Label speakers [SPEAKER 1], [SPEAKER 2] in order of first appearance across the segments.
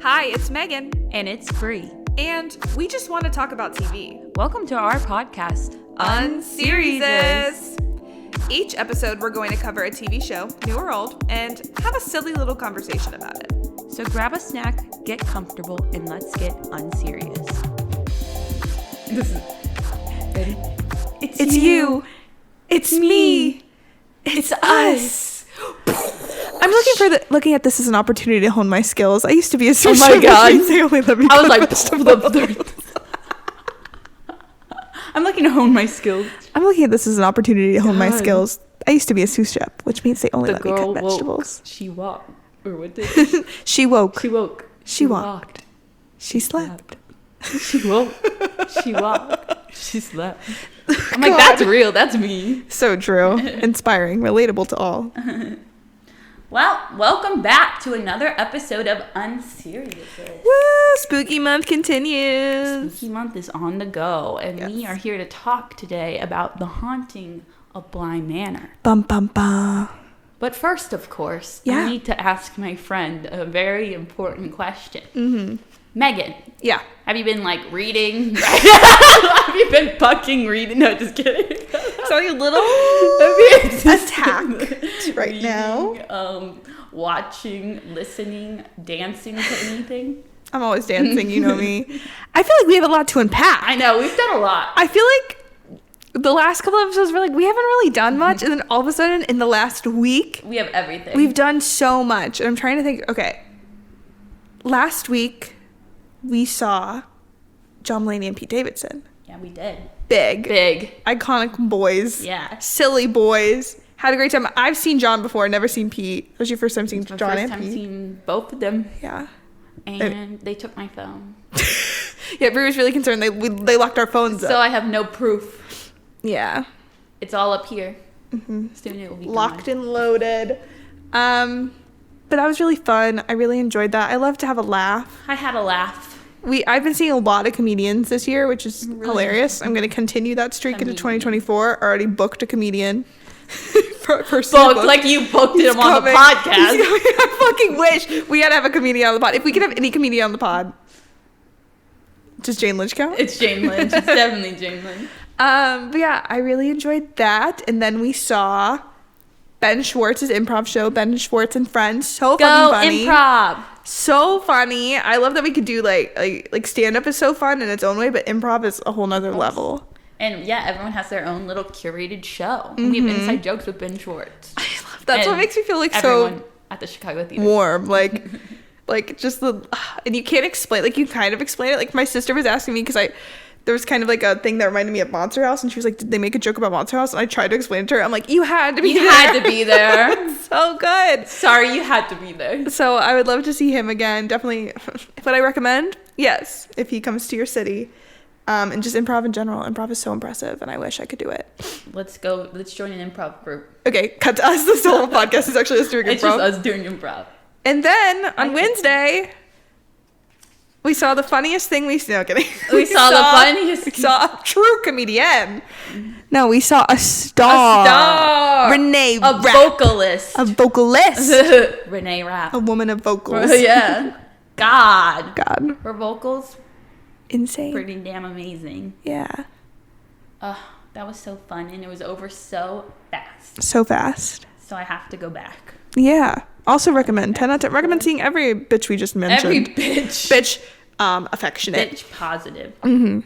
[SPEAKER 1] Hi, it's Megan.
[SPEAKER 2] And it's Bree.
[SPEAKER 1] And we just want to talk about TV.
[SPEAKER 2] Welcome to our podcast,
[SPEAKER 1] Unseriesous. Each episode, we're going to cover a TV show, new or old, and have a silly little conversation about it.
[SPEAKER 2] So grab a snack, get comfortable, and let's get unserious.
[SPEAKER 1] Ready? It's you. It's me. It's us. I'm looking at this as an opportunity to hone my skills. I used to be a sous chef.
[SPEAKER 2] Oh my god!
[SPEAKER 1] They only let me
[SPEAKER 2] I was like, I'm looking to hone my skills.
[SPEAKER 1] I'm looking at this as an opportunity to hone my skills. I used to be a sous chef, which means they only let me cut vegetables.
[SPEAKER 2] She walked, or what did
[SPEAKER 1] she woke?
[SPEAKER 2] She woke.
[SPEAKER 1] She walked. She slept.
[SPEAKER 2] She woke. She walked. She slept. I'm like, that's real. That's me.
[SPEAKER 1] So true. Inspiring. Relatable to all.
[SPEAKER 2] Well, welcome back to another episode of Unseriesous.
[SPEAKER 1] Woo! Spooky month continues.
[SPEAKER 2] Spooky month is on the go, and we are here to talk today about the haunting of Bly Manor.
[SPEAKER 1] Bum bum bum.
[SPEAKER 2] But first, of course, I need to ask my friend a very important question. Mm-hmm. Megan.
[SPEAKER 1] Yeah.
[SPEAKER 2] Have you been, reading? Have you been fucking reading? No, just kidding.
[SPEAKER 1] Sounding a little attacked right
[SPEAKER 2] reading,
[SPEAKER 1] now.
[SPEAKER 2] Watching, listening, dancing to anything?
[SPEAKER 1] I'm always dancing, you know me. I feel like we have a lot to unpack.
[SPEAKER 2] I know, we've done a lot.
[SPEAKER 1] I feel like the last couple episodes, we haven't really done much. And then all of a sudden, in the last week,
[SPEAKER 2] we have everything.
[SPEAKER 1] We've done so much. And I'm trying to think, okay. Last week, we saw John Mulaney and Pete Davidson.
[SPEAKER 2] Yeah, we did.
[SPEAKER 1] Big. Iconic boys.
[SPEAKER 2] Yeah.
[SPEAKER 1] Silly boys. Had a great time. I've seen John before, never seen Pete. That was your first time seeing John and Pete?
[SPEAKER 2] First time seeing both of them.
[SPEAKER 1] Yeah.
[SPEAKER 2] And they took my phone.
[SPEAKER 1] Yeah, Brie was really concerned. They locked our phones up.
[SPEAKER 2] So I have no proof.
[SPEAKER 1] Yeah.
[SPEAKER 2] It's all up here.
[SPEAKER 1] Mm-hmm.
[SPEAKER 2] Soon it will be
[SPEAKER 1] locked and loaded. But that was really fun. I really enjoyed that. I love to have a laugh.
[SPEAKER 2] I had a laugh.
[SPEAKER 1] I've been seeing a lot of comedians this year, which is hilarious. I'm going to continue that streak into 2024. I already booked a comedian.
[SPEAKER 2] Booked like you booked him on the podcast.
[SPEAKER 1] I fucking wish we had to have a comedian on the pod. If we could have any comedian on the pod. Does Jane Lynch count?
[SPEAKER 2] It's Jane Lynch. It's definitely Jane Lynch.
[SPEAKER 1] But yeah, I really enjoyed that. And then we saw Ben Schwartz's improv show, Ben Schwartz and Friends. So fucking funny.
[SPEAKER 2] Go improv.
[SPEAKER 1] So funny. I love that we could do like stand-up is so fun in its own way, but improv is a whole nother level.
[SPEAKER 2] And yeah, everyone has their own little curated show. Mm-hmm. We have inside jokes with Ben Schwartz.
[SPEAKER 1] I love that. That's what makes me feel like
[SPEAKER 2] so at the Chicago Theater.
[SPEAKER 1] Warm. Like just the, and you can't explain, you kind of explain it. Like my sister was asking me because there was kind of like a thing that reminded me of Monster House, and she was like, did they make a joke about Monster House? And I tried to explain it to her. I'm like, you had to be there.
[SPEAKER 2] You had to be there.
[SPEAKER 1] So good.
[SPEAKER 2] Sorry, you had to be there.
[SPEAKER 1] So I would love to see him again. Definitely. Would I recommend? Yes. If he comes to your city. And just improv in general. Improv is so impressive, and I wish I could do it.
[SPEAKER 2] Let's go. Let's join an improv group.
[SPEAKER 1] Okay, cut to us. This whole podcast is actually us doing improv.
[SPEAKER 2] It's just us doing improv.
[SPEAKER 1] And then on Wednesday, we saw the funniest thing we saw a true comedian. No, we saw a star. Renee Rapp.
[SPEAKER 2] Vocalist.
[SPEAKER 1] A vocalist.
[SPEAKER 2] Renee Rapp.
[SPEAKER 1] A woman of vocals.
[SPEAKER 2] Yeah. God. Her vocals.
[SPEAKER 1] Insane.
[SPEAKER 2] Pretty damn amazing.
[SPEAKER 1] Yeah.
[SPEAKER 2] That was so fun, and it was over so fast.
[SPEAKER 1] So fast.
[SPEAKER 2] So I have to go back.
[SPEAKER 1] Yeah. Also recommend. 10 out of 10. Recommend seeing every bitch we just mentioned.
[SPEAKER 2] Every bitch.
[SPEAKER 1] Bitch, affectionate.
[SPEAKER 2] Bitch positive.
[SPEAKER 1] Mm-hmm.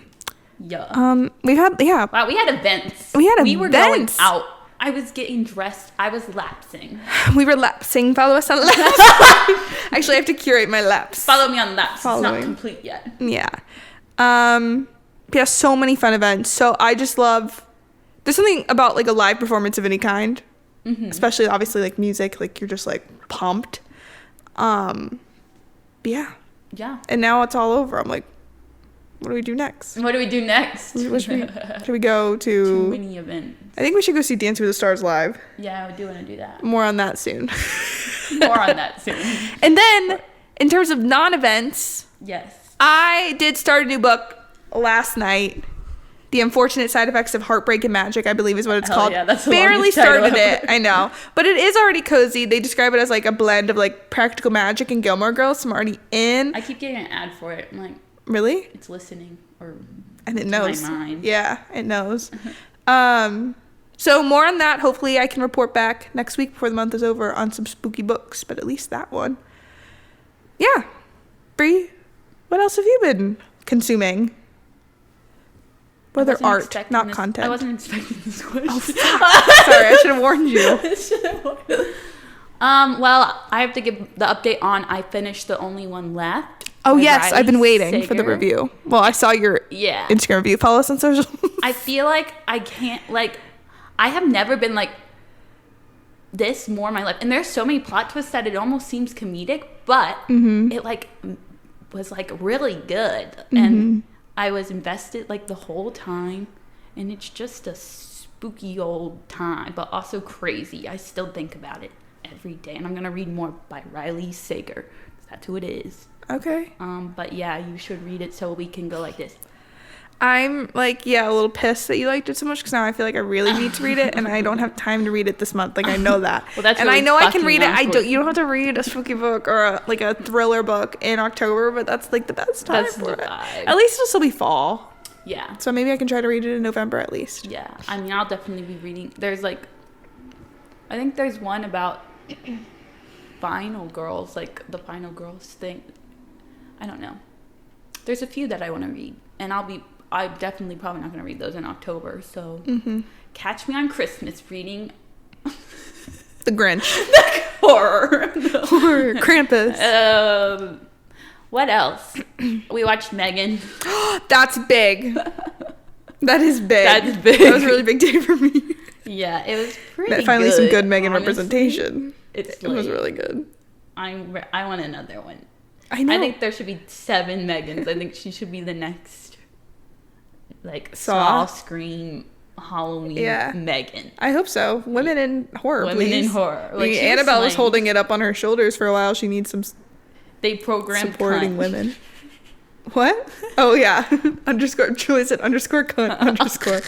[SPEAKER 2] Yeah.
[SPEAKER 1] We've had, yeah.
[SPEAKER 2] Wow, we had events.
[SPEAKER 1] We
[SPEAKER 2] were going out. I was getting dressed. I was lapsing.
[SPEAKER 1] We were lapsing. Follow us on Laps. Actually, I have to curate my laps.
[SPEAKER 2] Follow me on Laps. It's not complete yet.
[SPEAKER 1] Yeah. Yeah, so many fun events. So I just love, there's something about a live performance of any kind, especially obviously music, you're just pumped. But yeah. And now it's all over. I'm like, what do we do next?
[SPEAKER 2] Should
[SPEAKER 1] we go to
[SPEAKER 2] too many events?
[SPEAKER 1] I think we should go see Dancing with the Stars live.
[SPEAKER 2] Yeah, I do want to do that.
[SPEAKER 1] More on that soon.
[SPEAKER 2] And
[SPEAKER 1] then in terms of non-events,
[SPEAKER 2] yes,
[SPEAKER 1] I did start a new book last night. The Unfortunate Side Effects of Heartbreak and Magic, I believe is what it's called.
[SPEAKER 2] Yeah, that's the
[SPEAKER 1] Barely
[SPEAKER 2] longest title
[SPEAKER 1] started it,
[SPEAKER 2] ever.
[SPEAKER 1] I know. But it is already cozy. They describe it as like a blend of like Practical Magic and Gilmore Girls, so I'm already in.
[SPEAKER 2] I keep getting an ad for it. I'm like,
[SPEAKER 1] really?
[SPEAKER 2] it's listening.
[SPEAKER 1] And it knows.
[SPEAKER 2] My mind.
[SPEAKER 1] Yeah, it knows. So more on that. Hopefully I can report back next week before the month is over on some spooky books, but at least that one. Yeah. Bree, what else have you been consuming? Whether art, not content.
[SPEAKER 2] I wasn't expecting this question.
[SPEAKER 1] Oh, fuck. Sorry, I should have warned you.
[SPEAKER 2] Well, I have to give the update on I finished The Only One Left.
[SPEAKER 1] Oh, yes.
[SPEAKER 2] Riley
[SPEAKER 1] I've been waiting for the
[SPEAKER 2] Sager.
[SPEAKER 1] review. Well, I saw your Instagram review. Follow us on social.
[SPEAKER 2] I feel like I can't, like, I have never been like this more in my life. And there's so many plot twists that it almost seems comedic, but it, like, was, like, really good. And I was invested, like, the whole time. And it's just a spooky old time, but also crazy. I still think about it every day. And I'm going to read more by Riley Sager. That's who it is.
[SPEAKER 1] Okay.
[SPEAKER 2] But yeah, you should read it so we can go like this.
[SPEAKER 1] I'm like, a little pissed that you liked it so much because now I feel like I really need to read it and I don't have time to read it this month. Like, I know that.
[SPEAKER 2] Well, that's
[SPEAKER 1] and
[SPEAKER 2] really
[SPEAKER 1] I know I can read it.
[SPEAKER 2] awkward.
[SPEAKER 1] You don't have to read a spooky book or a thriller book in October, but that's like the best time
[SPEAKER 2] That's
[SPEAKER 1] for
[SPEAKER 2] the
[SPEAKER 1] it.
[SPEAKER 2] vibe.
[SPEAKER 1] At least it'll still be fall.
[SPEAKER 2] Yeah.
[SPEAKER 1] So maybe I can try to read it in November at least.
[SPEAKER 2] Yeah. I mean, I'll definitely be reading. There's like, I think there's one about Final Girls, like the Final Girls thing. I don't know. There's a few that I want to read, and I'm definitely probably not going to read those in October. So catch me on Christmas reading
[SPEAKER 1] The Grinch.
[SPEAKER 2] horror.
[SPEAKER 1] Or Krampus.
[SPEAKER 2] What else? We watched Megan.
[SPEAKER 1] That's big. That is big.
[SPEAKER 2] That's big.
[SPEAKER 1] That was a really big day for me.
[SPEAKER 2] Yeah, it was pretty
[SPEAKER 1] Finally
[SPEAKER 2] good,
[SPEAKER 1] some good Megan
[SPEAKER 2] honestly.
[SPEAKER 1] representation.
[SPEAKER 2] It
[SPEAKER 1] was really good.
[SPEAKER 2] I want another one.
[SPEAKER 1] I know.
[SPEAKER 2] I think there should be 7 Megans. I think she should be the next, like,
[SPEAKER 1] Saw?
[SPEAKER 2] small screen Halloween Megan.
[SPEAKER 1] I hope so. Women in horror,
[SPEAKER 2] Women
[SPEAKER 1] please.
[SPEAKER 2] in horror. Like, she
[SPEAKER 1] Annabelle was
[SPEAKER 2] slaying.
[SPEAKER 1] holding it up on her shoulders for a while. She needs some
[SPEAKER 2] They programmed
[SPEAKER 1] supporting
[SPEAKER 2] cunt.
[SPEAKER 1] women. What? Oh, yeah. underscore. Julie said underscore cunt underscore.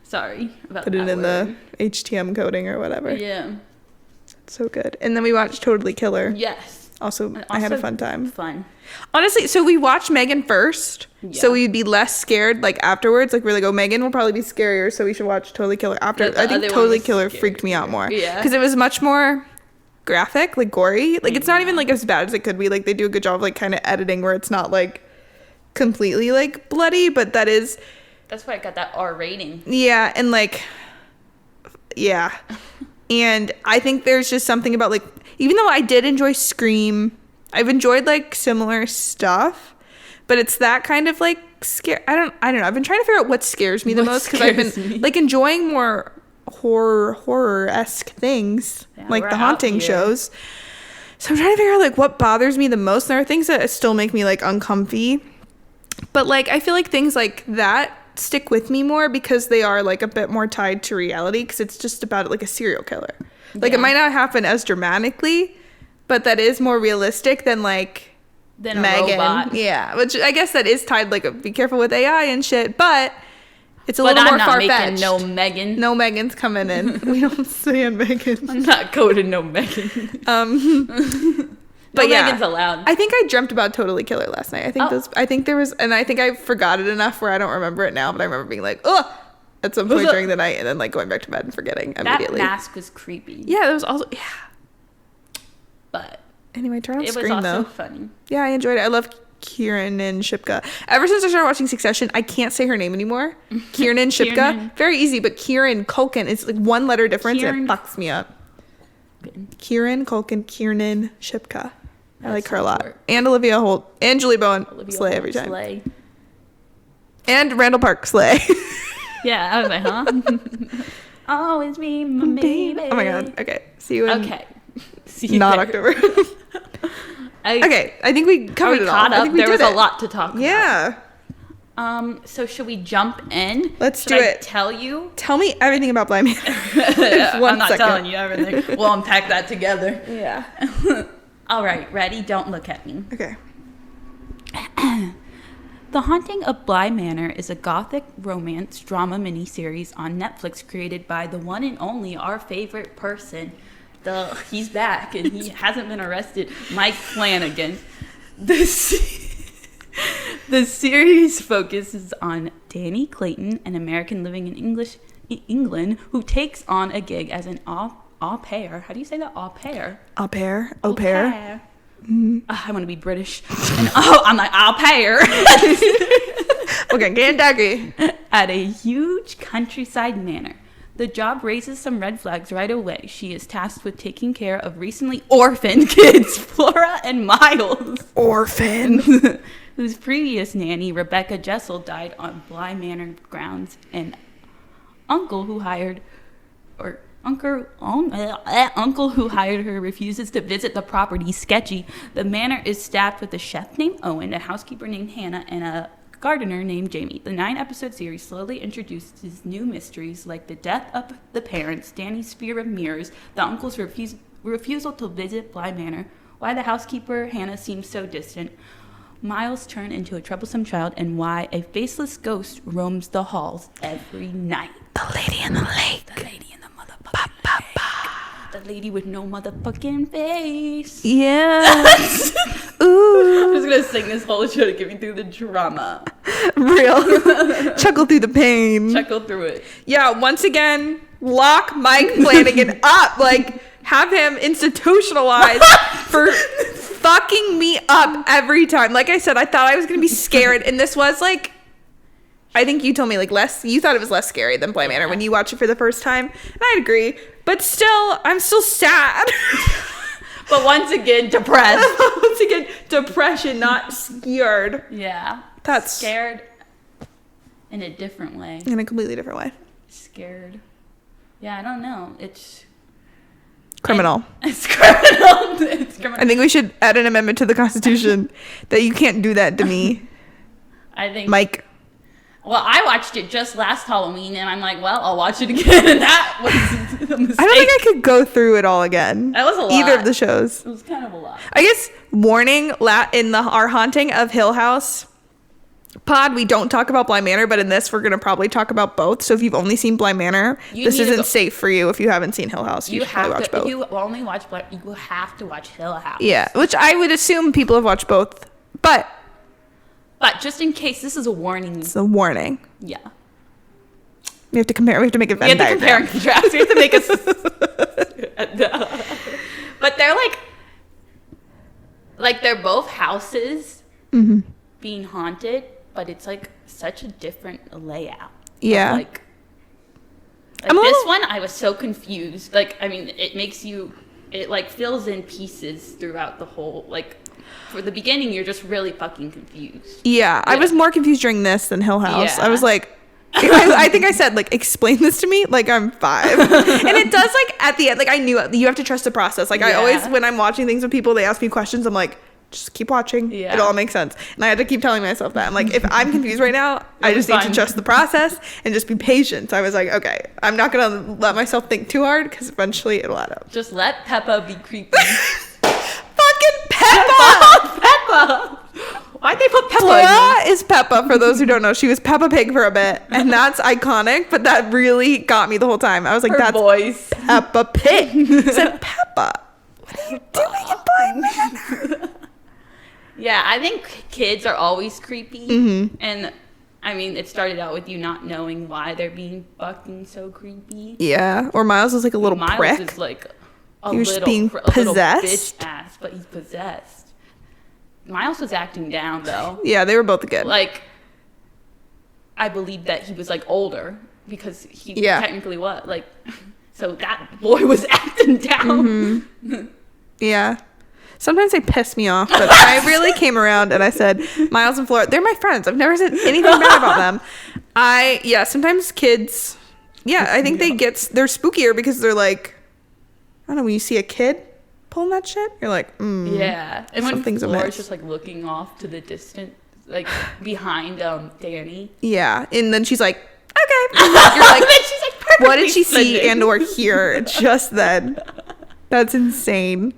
[SPEAKER 2] Sorry about
[SPEAKER 1] Put
[SPEAKER 2] that
[SPEAKER 1] it in
[SPEAKER 2] word.
[SPEAKER 1] the HTM coding or whatever.
[SPEAKER 2] Yeah.
[SPEAKER 1] So good. And then we watched Totally Killer.
[SPEAKER 2] Yes.
[SPEAKER 1] Also, I had a fun time.
[SPEAKER 2] Fun.
[SPEAKER 1] Honestly, so we watched Megan first, so
[SPEAKER 2] Yeah.
[SPEAKER 1] we'd be less scared, like, afterwards. Like, we're like, oh, Megan will probably be scarier, so we should watch Totally Killer after.
[SPEAKER 2] The
[SPEAKER 1] I think
[SPEAKER 2] other one
[SPEAKER 1] Totally
[SPEAKER 2] was
[SPEAKER 1] Killer freaked me out
[SPEAKER 2] scarier.
[SPEAKER 1] more.
[SPEAKER 2] Yeah.
[SPEAKER 1] Because it was much more graphic, like, gory. Like, it's not even, like, as bad as it could be. Like, they do a good job of, like, kind of editing where it's not, like, completely, like, bloody, but that is...
[SPEAKER 2] That's why I got that R rating.
[SPEAKER 1] Yeah, and, like... Yeah. And I think there's just something about, like... Even though I did enjoy Scream... I've enjoyed, like, similar stuff, but it's that kind of, like, scare. I don't know. I've been trying to figure out what scares me the most because I've been like enjoying more horror-esque things, like the haunting shows. So I'm trying to figure out, like, what bothers me the most. And there are things that still make me, like, uncomfy, but, like, I feel like things like that stick with me more because they are, like, a bit more tied to reality because it's just about, like, a serial killer. Like, it might not happen as dramatically, but that is more realistic than, like,
[SPEAKER 2] Than a
[SPEAKER 1] Megan.
[SPEAKER 2] robot.
[SPEAKER 1] Yeah, which I guess that is tied, like, be careful with AI and shit, but it's a little more far-fetched.
[SPEAKER 2] But I'm not making no Megan.
[SPEAKER 1] No Megan's coming in. We don't stand Megan.
[SPEAKER 2] I'm not coding no Megan.
[SPEAKER 1] But yeah,
[SPEAKER 2] Megan's allowed.
[SPEAKER 1] I think I dreamt about Totally Killer last night. I think there was, and I think I forgot it enough where I don't remember it now, but I remember being like, ugh, at some point during the night, and then, like, going back to bed and forgetting immediately.
[SPEAKER 2] That mask was creepy.
[SPEAKER 1] Yeah, that was also, yeah.
[SPEAKER 2] But
[SPEAKER 1] Anyway, turn on
[SPEAKER 2] it
[SPEAKER 1] screen,
[SPEAKER 2] was also
[SPEAKER 1] though.
[SPEAKER 2] funny.
[SPEAKER 1] Yeah, I enjoyed it. I love Kieran and Shipka. Ever since I started watching Succession, I can't say her name anymore. Kieran and Shipka.
[SPEAKER 2] Kieran.
[SPEAKER 1] Very easy, but Kieran Culkin is like one letter difference and
[SPEAKER 2] Kieran.
[SPEAKER 1] it fucks me up.
[SPEAKER 2] Good.
[SPEAKER 1] Kieran Culkin, Kieran Shipka. I like her a lot.
[SPEAKER 2] work.
[SPEAKER 1] And Olivia Holt. And Julie Bowen.
[SPEAKER 2] Olivia
[SPEAKER 1] Slay
[SPEAKER 2] Holt,
[SPEAKER 1] every time.
[SPEAKER 2] Slay.
[SPEAKER 1] And Randall Park. Slay.
[SPEAKER 2] Yeah, I was like, huh? Always be my baby.
[SPEAKER 1] Oh my god. Okay. See you in
[SPEAKER 2] Okay. See you
[SPEAKER 1] not
[SPEAKER 2] there.
[SPEAKER 1] October. Okay. I think we covered it all.
[SPEAKER 2] Caught
[SPEAKER 1] I
[SPEAKER 2] up.
[SPEAKER 1] think we
[SPEAKER 2] There was
[SPEAKER 1] did
[SPEAKER 2] a
[SPEAKER 1] it.
[SPEAKER 2] lot to talk about.
[SPEAKER 1] Yeah.
[SPEAKER 2] So should we jump in?
[SPEAKER 1] Let's
[SPEAKER 2] Should
[SPEAKER 1] do
[SPEAKER 2] I
[SPEAKER 1] it.
[SPEAKER 2] Tell you?
[SPEAKER 1] Tell me everything about Blind Man.
[SPEAKER 2] I'm not telling you everything. We'll unpack that together.
[SPEAKER 1] Yeah.
[SPEAKER 2] All right, ready? Don't look at me.
[SPEAKER 1] Okay.
[SPEAKER 2] The Haunting of Bly Manor is a gothic romance drama miniseries on Netflix created by the one and only our favorite person. He's back and he hasn't been arrested, Mike Flanagan. The series focuses on Dani Clayton, an American living in England, who takes on a gig as an au pair. How do you say that? Au pair?
[SPEAKER 1] Au pair? Au pair? Mm-hmm.
[SPEAKER 2] I want to be British. And I'm like, au pair.
[SPEAKER 1] Okay, Kentucky.
[SPEAKER 2] At a huge countryside manor. The job raises some red flags right away. She is tasked with taking care of recently orphaned kids, Flora and Miles.
[SPEAKER 1] Orphan.
[SPEAKER 2] Whose previous nanny, Rebecca Jessel, died on Bly Manor grounds. And uncle who hired her refuses to visit the property. Sketchy. The manor is staffed with a chef named Owen, a housekeeper named Hannah, and a gardener named Jamie. The 9-episode series slowly introduces new mysteries like the death of the parents, Dani's fear of mirrors, the uncle's refusal to visit Bly Manor, why the housekeeper Hannah seems so distant, Miles turned into a troublesome child, and why a faceless ghost roams the halls every night.
[SPEAKER 1] The lady in the lake.
[SPEAKER 2] The lady in the motherfucking lake. The lady with no motherfucking face.
[SPEAKER 1] Yeah. Ooh.
[SPEAKER 2] I'm just gonna sing this whole show to get me through the drama.
[SPEAKER 1] Real. Chuckle through the pain.
[SPEAKER 2] Chuckle through it.
[SPEAKER 1] Yeah, once again, lock Mike Flanagan up. Like, have him institutionalized for fucking me up every time. Like I said, I thought I was gonna be scared, and this was like, I think you told me like you thought it was less scary than Bly Manor when you watched it for the first time, and I'd agree. But still, I'm still sad.
[SPEAKER 2] But once again, depressed.
[SPEAKER 1] Once again, depression, not scared.
[SPEAKER 2] Yeah.
[SPEAKER 1] That's
[SPEAKER 2] scared in a different way.
[SPEAKER 1] In a completely different way.
[SPEAKER 2] Scared. Yeah, I don't know. It's
[SPEAKER 1] criminal.
[SPEAKER 2] It's criminal. It's criminal.
[SPEAKER 1] I think we should add an amendment to the Constitution that you can't do that to me.
[SPEAKER 2] I think
[SPEAKER 1] Mike.
[SPEAKER 2] Well, I watched it just last Halloween, and I'm like, well, I'll watch it again, and that was a mistake.
[SPEAKER 1] I don't think I could go through it all again.
[SPEAKER 2] That was a lot.
[SPEAKER 1] Either of the shows.
[SPEAKER 2] It was kind of a lot.
[SPEAKER 1] I guess, warning, in our Haunting of Hill House pod, we don't talk about Bly Manor, but in this, we're going to probably talk about both. So if you've only seen Bly Manor, this isn't safe for you if you haven't seen Hill House. You should probably watch both.
[SPEAKER 2] If you only watch Bly, you will have to watch Hill House.
[SPEAKER 1] Yeah, which I would assume people have watched both, But
[SPEAKER 2] just in case, this is a warning.
[SPEAKER 1] It's a warning.
[SPEAKER 2] Yeah.
[SPEAKER 1] We have to compare. We have to make a Venn diagram.
[SPEAKER 2] We have to compare and contrast. We have to make But they're like they're both houses being haunted, but it's like such a different layout.
[SPEAKER 1] Yeah.
[SPEAKER 2] Like this one, I was so confused. Like, I mean, it like fills in pieces throughout the whole, like, for the beginning, you're just really fucking confused.
[SPEAKER 1] Yeah, I was more confused during this than Hill House.
[SPEAKER 2] Yeah.
[SPEAKER 1] I was like, I think I said, like, explain this to me like I'm 5. And it does, like, at the end, like, I knew you have to trust the process. Like, I always, when I'm watching things with people, they ask me questions, I'm like, just keep watching. Yeah. It all makes sense. And I had to keep telling myself that. I'm like, if I'm confused right now, I just need to trust the process and just be patient. So I was like, okay, I'm not going to let myself think too hard because eventually it'll add up.
[SPEAKER 2] Just let Peppa be creepy.
[SPEAKER 1] Fucking Peppa!
[SPEAKER 2] Peppa! Why'd they put Peppa
[SPEAKER 1] Flora is Peppa, for those who don't know. She was Peppa Pig for a bit, and that's iconic, but that really got me the whole time. I was like, that's
[SPEAKER 2] voice.
[SPEAKER 1] Peppa Pig. I said, Peppa, what are you doing in Bly Manor?
[SPEAKER 2] Yeah, I think kids are always creepy. Mm-hmm. And, I mean, it started out with you not knowing why they're being fucking so creepy.
[SPEAKER 1] Yeah, or Miles was like a little prick.
[SPEAKER 2] Miles is like a little
[SPEAKER 1] being possessed.
[SPEAKER 2] Bitch ass, but he's possessed. Miles was acting down, though.
[SPEAKER 1] Yeah, they were both good.
[SPEAKER 2] Like, I believe that he was, like, older because he technically was. Like, so that boy was acting down.
[SPEAKER 1] Mm-hmm. Yeah. Sometimes they piss me off, but I really came around and I said, Miles and Flora, they're my friends. I've never said anything bad about them. Sometimes kids, I think they're spookier because they're like, I don't know, when you see a kid pulling that shit, you're like,
[SPEAKER 2] yeah. And when
[SPEAKER 1] something's
[SPEAKER 2] Flora's
[SPEAKER 1] amiss.
[SPEAKER 2] just like looking off to the distance, like behind Dani.
[SPEAKER 1] Yeah. And then she's like, okay. You're like,
[SPEAKER 2] she's like,
[SPEAKER 1] what did she see and or hear just then? That's insane.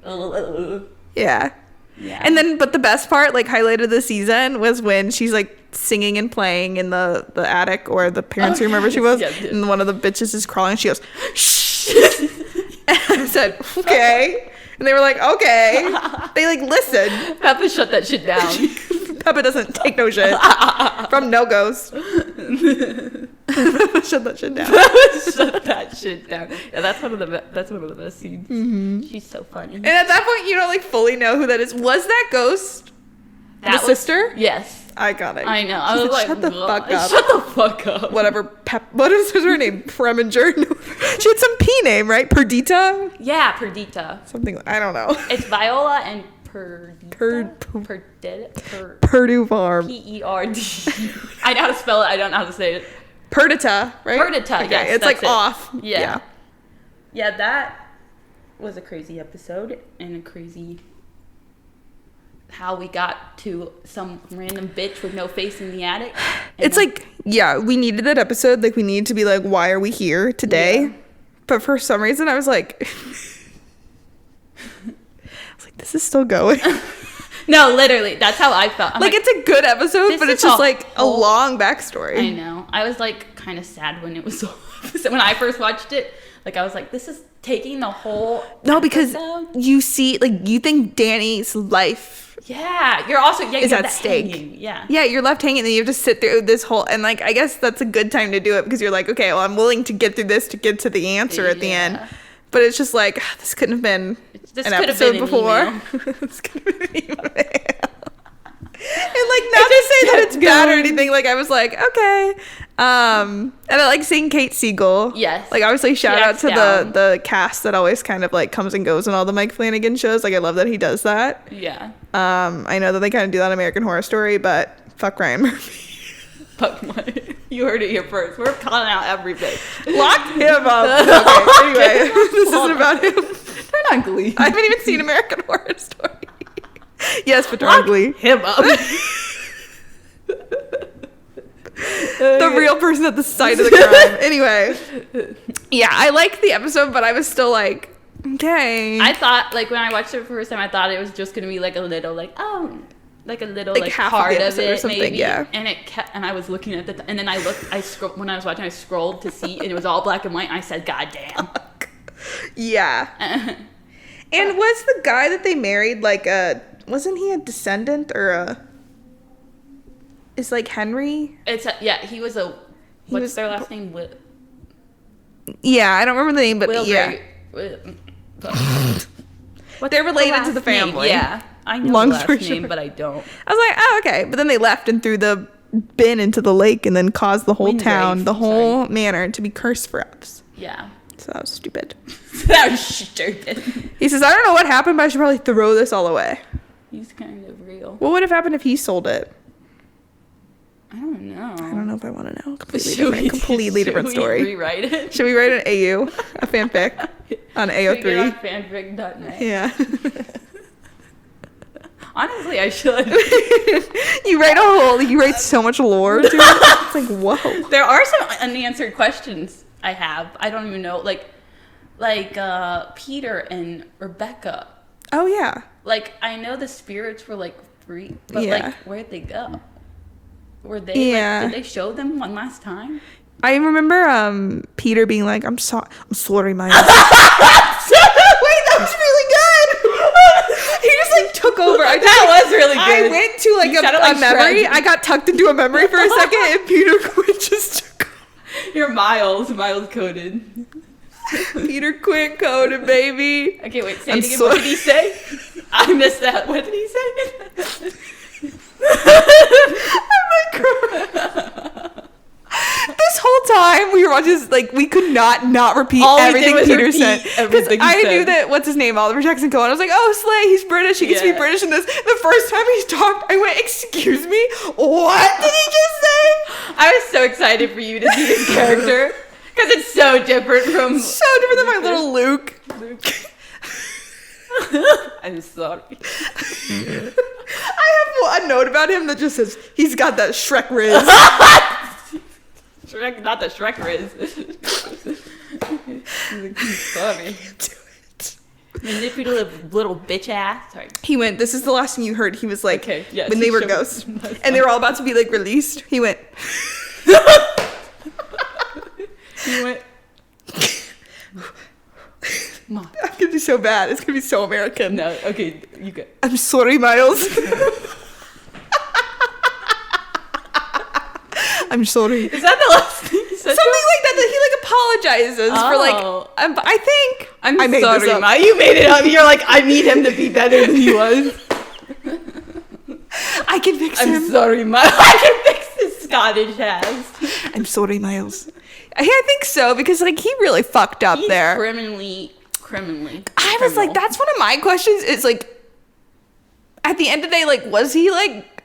[SPEAKER 1] Yeah.
[SPEAKER 2] Yeah.
[SPEAKER 1] And then, but the best part, like, highlight of the season was when she's like singing and playing in the attic or the parents' room, wherever she was.
[SPEAKER 2] Yes.
[SPEAKER 1] And one of the bitches is crawling. She goes, shh. And I said, okay. And they were like, okay. They like listen.
[SPEAKER 2] Peppa shut that shit down.
[SPEAKER 1] Peppa doesn't take no shit from no ghost. Shut that shit down.
[SPEAKER 2] Shut that shit down. Yeah, that's one of the best scenes. Mm-hmm. She's so funny.
[SPEAKER 1] And at that point, you don't like fully know who that is. Was that ghost the sister?
[SPEAKER 2] Yes.
[SPEAKER 1] Iconic.
[SPEAKER 2] I know. I was like,
[SPEAKER 1] shut the fuck up.
[SPEAKER 2] Shut the fuck up.
[SPEAKER 1] Whatever. What is her name? Preminger? No. She had some P name, right? Perdita?
[SPEAKER 2] Yeah, Perdita.
[SPEAKER 1] Something. I don't know.
[SPEAKER 2] It's Viola and Perdita.
[SPEAKER 1] Purdue Farm.
[SPEAKER 2] P-E-R-D. I know how to spell it. I don't know how to say it.
[SPEAKER 1] Perdita, right?
[SPEAKER 2] Perdita,
[SPEAKER 1] okay.
[SPEAKER 2] yes.
[SPEAKER 1] It's like off.
[SPEAKER 2] Yeah. Yeah, that was a crazy episode and a crazy how we got to some random bitch with no face in the attic.
[SPEAKER 1] It's like, yeah, we needed that episode. Like, we needed to be like, why are we here today? Yeah. But for some reason, I was like, this is still going.
[SPEAKER 2] No, literally, that's how I felt. I'm
[SPEAKER 1] like, it's a good episode, but it's just like a long backstory.
[SPEAKER 2] I know. I was like kind of sad when it was when I first watched it. Like, I was like, this is taking the whole
[SPEAKER 1] because
[SPEAKER 2] episode.
[SPEAKER 1] You see, like, you think Dani's life
[SPEAKER 2] you're also
[SPEAKER 1] is at stake.
[SPEAKER 2] Hanging. Yeah,
[SPEAKER 1] you're left hanging, and you have to sit through this whole, and like, I guess that's a good time to do it because you're like, okay, well, I'm willing to get through this to get to the answer at the end. But it's just like, this couldn't have been an episode before. This could have been an email. And like, not to say that it's bad or anything, like, I was like, okay. And I like seeing Kate Siegel.
[SPEAKER 2] Yes.
[SPEAKER 1] Like, obviously, shout out to the cast that always kind of like comes and goes in all the Mike Flanagan shows. Like, I love that he does that.
[SPEAKER 2] Yeah.
[SPEAKER 1] I know that they kind of do that on American Horror Story, but fuck Ryan Murphy.
[SPEAKER 2] Fuck Mike. You heard it here first. We're calling out everything.
[SPEAKER 1] Lock him up. Okay, anyway, this isn't about him.
[SPEAKER 2] Turn on Glee.
[SPEAKER 1] I haven't even seen American Horror Story. Yes, but turn on Glee.
[SPEAKER 2] Him up.
[SPEAKER 1] The real person at the site of the crime. Anyway. Yeah, I liked the episode, but I was still like, okay.
[SPEAKER 2] I thought, like, when I watched it for the first time, I thought it was just going to be like a little, like, like a little like
[SPEAKER 1] half
[SPEAKER 2] part
[SPEAKER 1] of
[SPEAKER 2] it
[SPEAKER 1] or something,
[SPEAKER 2] maybe.
[SPEAKER 1] Yeah.
[SPEAKER 2] And it kept, and I was looking at and then I scrolled when I was watching, I scrolled to see, and it was all black and white, and I said, God damn.
[SPEAKER 1] Yeah. And was the guy that they married like wasn't he a descendant or is like Henry?
[SPEAKER 2] He was what's their last name?
[SPEAKER 1] Yeah, I don't remember the name, but they're related to the family.
[SPEAKER 2] Yeah. I know the last name, but I don't.
[SPEAKER 1] I was like, oh, okay. But then they left and threw the bin into the lake and then caused the whole town, the whole manor to be cursed for us.
[SPEAKER 2] Yeah.
[SPEAKER 1] So that was stupid.
[SPEAKER 2] That was stupid.
[SPEAKER 1] He says, I don't know what happened, but I should probably throw this all away.
[SPEAKER 2] He's kind of real.
[SPEAKER 1] What would have happened if he sold it?
[SPEAKER 2] I don't know.
[SPEAKER 1] I don't know if I want to know. Completely different story.
[SPEAKER 2] Should we rewrite it?
[SPEAKER 1] Should we write an AU, a fanfic on AO3?
[SPEAKER 2] Fanfic.net.
[SPEAKER 1] Yeah.
[SPEAKER 2] Honestly, I should.
[SPEAKER 1] You write so much lore to it. It's like, whoa.
[SPEAKER 2] There are some unanswered questions I have. I don't even know. Like Peter and Rebecca.
[SPEAKER 1] Oh, yeah.
[SPEAKER 2] Like, I know the spirits were like free, but like, where'd they go? Were they did they show them one last time?
[SPEAKER 1] I remember Peter being like, I'm sorry, my Wait, that was really good. He just like took over.
[SPEAKER 2] That was really good.
[SPEAKER 1] I went to like a memory. I got tucked into a memory for a second, and Peter Quinn just took over.
[SPEAKER 2] You're Miles coded.
[SPEAKER 1] Peter Quinn coded, baby.
[SPEAKER 2] Okay, wait, say it again. What did he say? I missed that. What did he say?
[SPEAKER 1] I'm like, this whole time we were watching, like, we could not repeat everything Peter said. Because I knew that, what's his name, Oliver Jackson Cohen. I was like, oh, Slay, he's British. He gets to be British in this. The first time he talked, I went, excuse me? What did he just say?
[SPEAKER 2] I was so excited for you to see his character. Because it's so different from...
[SPEAKER 1] So different than my little Luke.
[SPEAKER 2] I'm sorry.
[SPEAKER 1] I have a note about him that just says, he's got that Shrek riz.
[SPEAKER 2] Not the Shrek riz. Sorry.
[SPEAKER 1] Do it.
[SPEAKER 2] Manipulative little bitch ass. Sorry.
[SPEAKER 1] He went, this is the last thing you heard. He was like,
[SPEAKER 2] Okay, yeah,
[SPEAKER 1] when they were ghosts. And they were all about to be like released. He went.
[SPEAKER 2] He went.
[SPEAKER 1] I'm gonna be so bad. It's gonna be so American.
[SPEAKER 2] No, okay, you go.
[SPEAKER 1] I'm sorry, Miles. I'm sorry.
[SPEAKER 2] Is that the last thing you said?
[SPEAKER 1] Something like that he like apologizes for like. I think
[SPEAKER 2] I
[SPEAKER 1] made
[SPEAKER 2] sorry,
[SPEAKER 1] this up.
[SPEAKER 2] Ma. You made it up. You're like, I need him to be better than he was.
[SPEAKER 1] I can fix him.
[SPEAKER 2] I'm sorry, Miles. I can fix this Scottish ass.
[SPEAKER 1] I'm sorry, Miles. I think so because like he really fucked up
[SPEAKER 2] He's
[SPEAKER 1] there.
[SPEAKER 2] Criminally.
[SPEAKER 1] I was like, that's one of my questions. Is like, at the end of the day, like, was he like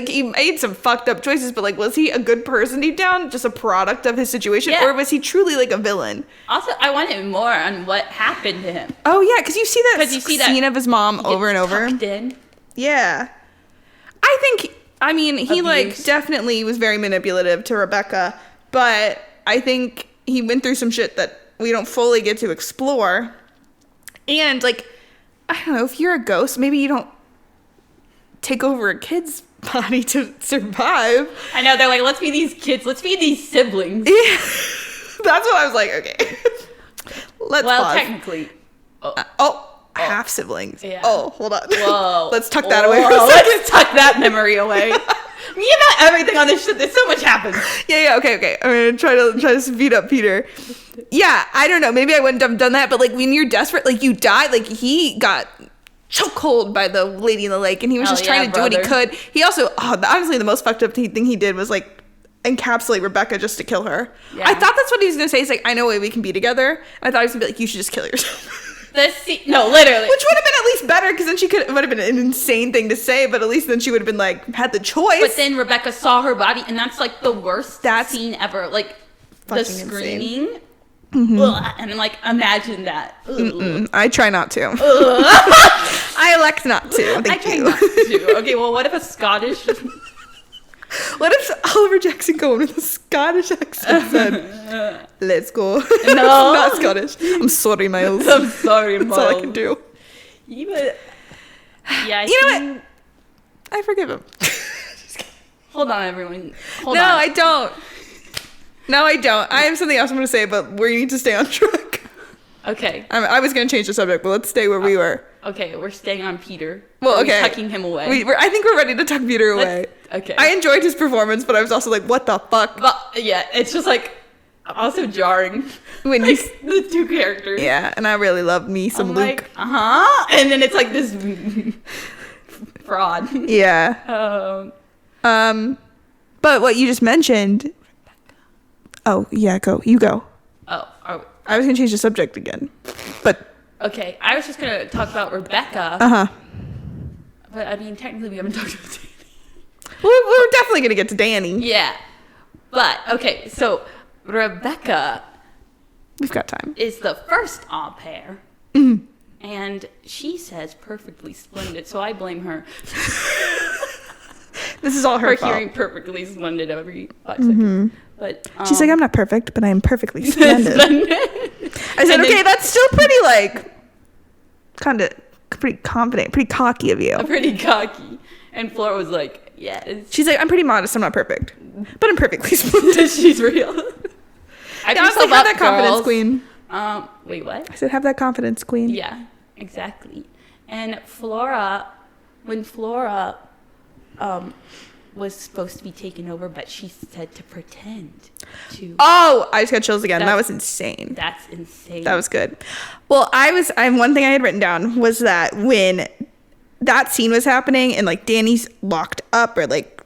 [SPEAKER 1] he made some fucked up choices, but like, was he a good person deep down, just a product of his situation, or was he truly like a villain?
[SPEAKER 2] Also, I wanted more on what happened to him.
[SPEAKER 1] Oh yeah, because you see that scene of his mom over and over.
[SPEAKER 2] In.
[SPEAKER 1] Yeah, I mean, he like definitely was very manipulative to Rebecca, but I think he went through some shit that we don't fully get to explore. And like, I don't know, if you're a ghost, maybe you don't take over a kid's body to survive.
[SPEAKER 2] I know, they're like, let's be these kids, let's be these siblings.
[SPEAKER 1] Yeah. That's what I was like, okay. Let's pause.
[SPEAKER 2] Technically.
[SPEAKER 1] Half siblings.
[SPEAKER 2] Yeah.
[SPEAKER 1] Oh, hold on.
[SPEAKER 2] Whoa.
[SPEAKER 1] Let's tuck that away for a second.
[SPEAKER 2] Let's tuck that memory away. Me about everything on this shit, there's so much happens.
[SPEAKER 1] Yeah, okay. I'm gonna try to speed up Peter. Yeah, I don't know. Maybe I wouldn't have done that, but like when you're desperate, like you died, like he got chokehold by the lady in the lake, and he was just trying to do what he could. He also, honestly, the most fucked up thing he did was like encapsulate Rebecca just to kill her. Yeah. I thought that's what he was gonna say. He's like, I know a way we can be together. And I thought he was gonna be like, you should just kill yourself.
[SPEAKER 2] No, literally.
[SPEAKER 1] Which would have been at least better, because then it would have been an insane thing to say, but at least then she would have been like, had the choice.
[SPEAKER 2] But then Rebecca saw her body, and that's like the worst scene ever. Like, the screaming. Mm-hmm. And like, imagine that.
[SPEAKER 1] I try not to. I elect not to. Thank you.
[SPEAKER 2] Not to. Okay, well, what if a Scottish...
[SPEAKER 1] What if Oliver Jackson going with a Scottish accent said, let's go.
[SPEAKER 2] No.
[SPEAKER 1] Not Scottish. I'm sorry, Miles.
[SPEAKER 2] I'm sorry, Miles.
[SPEAKER 1] That's all I can do.
[SPEAKER 2] Yeah,
[SPEAKER 1] you know what? I forgive him.
[SPEAKER 2] Hold on, everyone. Hold on.
[SPEAKER 1] No, I don't. I have something else I'm going to say, but we need to stay on track.
[SPEAKER 2] Okay.
[SPEAKER 1] I was going to change the subject, but let's stay where we were.
[SPEAKER 2] Okay, we're staying on Peter.
[SPEAKER 1] Well, okay.
[SPEAKER 2] Tucking him away.
[SPEAKER 1] I think we're ready to tuck Peter away.
[SPEAKER 2] Okay.
[SPEAKER 1] I enjoyed his performance, but I was also like, what the fuck?
[SPEAKER 2] But, yeah, it's just like, also jarring.
[SPEAKER 1] When
[SPEAKER 2] like, the two characters.
[SPEAKER 1] Yeah, and I really love me some Luke.
[SPEAKER 2] Like, and then it's like this fraud.
[SPEAKER 1] Yeah. But what you just mentioned. Oh, yeah, go. You go.
[SPEAKER 2] Oh.
[SPEAKER 1] I was going to change the subject again. But.
[SPEAKER 2] Okay, I was just going to talk about Rebecca. But, I mean, technically we haven't talked about Dani.
[SPEAKER 1] We're definitely going to get to Dani.
[SPEAKER 2] Yeah. But, okay, so Rebecca...
[SPEAKER 1] We've got time.
[SPEAKER 2] ...is the first au pair.
[SPEAKER 1] Mm-hmm.
[SPEAKER 2] And she says perfectly splendid, so I blame her.
[SPEAKER 1] This is all her fault.
[SPEAKER 2] For hearing perfectly splendid every 5 seconds. But,
[SPEAKER 1] she's like, I'm not perfect, but I am perfectly splendid. I said, okay, that's still pretty, like, kind of pretty confident, pretty cocky of you.
[SPEAKER 2] Pretty cocky. And Flora was like, yes.
[SPEAKER 1] She's like, I'm pretty modest, I'm not perfect, but I'm perfectly splendid.
[SPEAKER 2] She's real.
[SPEAKER 1] I was like, have that confidence, queen.
[SPEAKER 2] Wait, what?
[SPEAKER 1] I said, have that confidence, queen.
[SPEAKER 2] Yeah, exactly. And when Flora was supposed to be taken over, but she said to pretend to.
[SPEAKER 1] Oh, I just got chills again. That was insane.
[SPEAKER 2] That's insane.
[SPEAKER 1] That was good. Well, one thing I had written down was that when that scene was happening and like Dani's locked up or like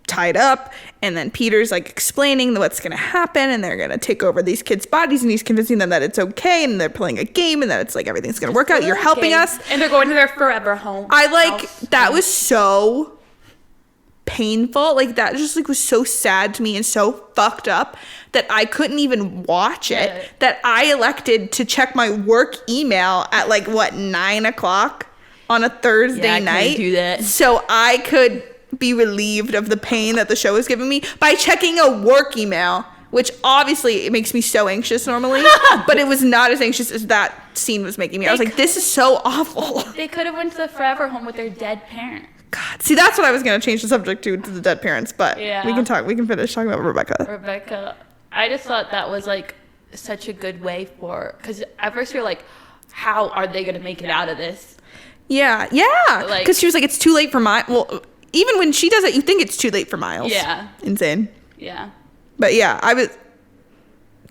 [SPEAKER 1] tied up, and then Peter's like explaining what's going to happen, and they're going to take over these kids' bodies, and he's convincing them that it's okay, and they're playing a game, and that it's like everything's going to work out. You're helping us.
[SPEAKER 2] And they're going to their forever home.
[SPEAKER 1] That was so painful. Like that just like was so sad to me and so fucked up that I couldn't even watch it. Yeah. That I elected to check my work email at like 9:00 on a Thursday night.
[SPEAKER 2] Do that.
[SPEAKER 1] So I could be relieved of the pain that the show was giving me by checking a work email, which obviously it makes me so anxious normally, but it was not as anxious as that scene was making me. I was like, this is so awful.
[SPEAKER 2] They could have went to the forever home with their dead parents.
[SPEAKER 1] God, see, that's what I was gonna change the subject to the dead parents, but
[SPEAKER 2] Yeah.
[SPEAKER 1] we can finish talking about
[SPEAKER 2] Rebecca, I just thought that was like such a good way because at first you're like, how are they gonna make it out of this?
[SPEAKER 1] Yeah,
[SPEAKER 2] Like-
[SPEAKER 1] because she was like, it's too late for Well, even when she does it, you think it's too late for Miles.
[SPEAKER 2] Yeah.
[SPEAKER 1] Insane.
[SPEAKER 2] Yeah.
[SPEAKER 1] But yeah,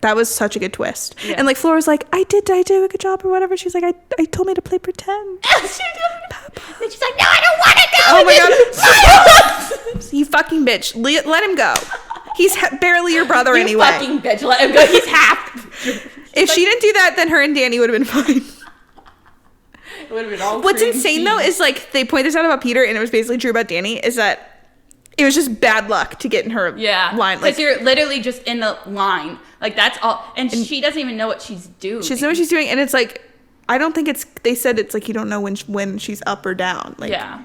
[SPEAKER 1] that was such a good twist.
[SPEAKER 2] Yeah.
[SPEAKER 1] And like Flora's like, I did a good job or whatever. She's like, I told me to play pretend.
[SPEAKER 2] And she's like, no, I don't want to go.
[SPEAKER 1] Oh my god. You fucking bitch. Let him go. He's barely your brother
[SPEAKER 2] You
[SPEAKER 1] anyway.
[SPEAKER 2] fucking bitch, let him go. He's half.
[SPEAKER 1] If she didn't do that, then her and Dani would have been fine.
[SPEAKER 2] It would have been all
[SPEAKER 1] What's
[SPEAKER 2] cream
[SPEAKER 1] insane
[SPEAKER 2] cheese.
[SPEAKER 1] though is like they point this out about Peter and it was basically true about Dani, is that it was just bad luck to get in her line. Like
[SPEAKER 2] Because you're literally just in the line. Like that's all. And she doesn't even know what she's doing.
[SPEAKER 1] she doesn't know what she's doing, and it's like I don't think they said it's like you don't know when she's up or down. Like
[SPEAKER 2] Yeah.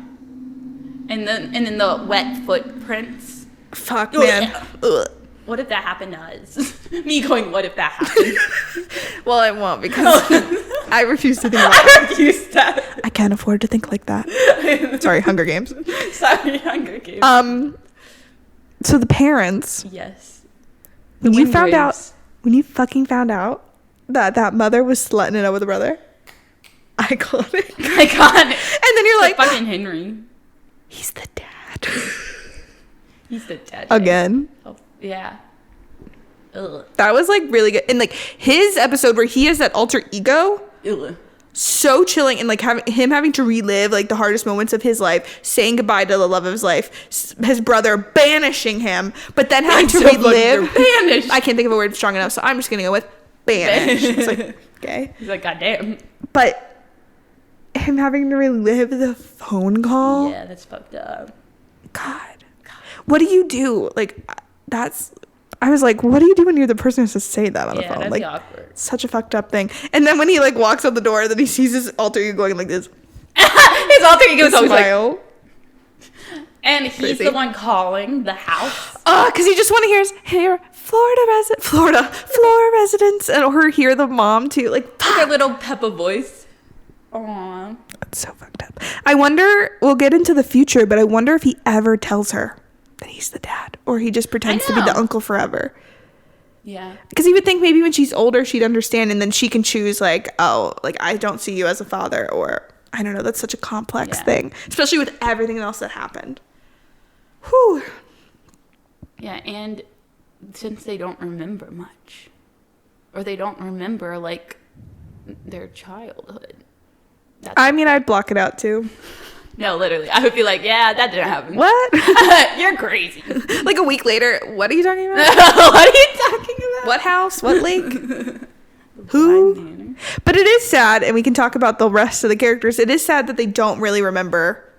[SPEAKER 2] And then the wet footprints.
[SPEAKER 1] fuck man. Ugh.
[SPEAKER 2] What if that happened to us? Me going, what if that happened?
[SPEAKER 1] Well, I won't because I refuse to think about it.
[SPEAKER 2] I refuse that.
[SPEAKER 1] I can't afford to think like that. Sorry, Hunger Games.
[SPEAKER 2] Sorry, Hunger Games.
[SPEAKER 1] So the parents,
[SPEAKER 2] Yes.
[SPEAKER 1] when you fucking found out that mother was slutting it up with the brother, iconic.
[SPEAKER 2] Iconic.
[SPEAKER 1] And then you're like,
[SPEAKER 2] fucking Henry.
[SPEAKER 1] he's the dad.
[SPEAKER 2] He's the dad.
[SPEAKER 1] Again.
[SPEAKER 2] Oh, yeah. Ugh.
[SPEAKER 1] That was like really good. And like his episode where he has that alter ego,
[SPEAKER 2] Ugh.
[SPEAKER 1] so chilling, and like having to relive like the hardest moments of his life, saying goodbye to the love of his life, his brother banishing him, but then having to relive.
[SPEAKER 2] Banished.
[SPEAKER 1] I can't think of a word strong enough, so I'm just gonna go with banish. It's like, okay.
[SPEAKER 2] He's like, goddamn.
[SPEAKER 1] But him having to relive the phone call.
[SPEAKER 2] Yeah, that's fucked up.
[SPEAKER 1] God. What do you do? Like I was like, what do you do when you're the person who has to say that on the phone?
[SPEAKER 2] That'd
[SPEAKER 1] Like
[SPEAKER 2] be awkward.
[SPEAKER 1] such a fucked up thing. And then when he like walks out the door, then he sees his alter ego going like this.
[SPEAKER 2] His alter ego is always like,
[SPEAKER 1] Smile.
[SPEAKER 2] and he's
[SPEAKER 1] Crazy.
[SPEAKER 2] the one calling the house.
[SPEAKER 1] Because he just want to hear Flora residents, and or hear the mom too. Like
[SPEAKER 2] With her little Peppa voice. Aww.
[SPEAKER 1] that's so fucked up. I wonder. We'll get into the future, but I wonder if he ever tells her that he's the dad, or he just pretends to be the
[SPEAKER 2] know.
[SPEAKER 1] uncle forever.
[SPEAKER 2] Yeah.
[SPEAKER 1] Because he would think maybe when she's older she'd understand, and then she can choose like, oh, like I don't see you as a father, or I don't know. That's such a complex thing, especially with everything else that happened. Whew.
[SPEAKER 2] Yeah, and since they don't remember much, or they don't remember like their childhood.
[SPEAKER 1] I mean, I'd block it out too.
[SPEAKER 2] No, literally, I would be like, yeah, that didn't happen.
[SPEAKER 1] What?
[SPEAKER 2] You're crazy.
[SPEAKER 1] Like a week later, what are you talking about?
[SPEAKER 2] What are you talking about?
[SPEAKER 1] What house? What lake? Who? But it is sad, and we can talk about the rest of the characters. It is sad that they don't really remember.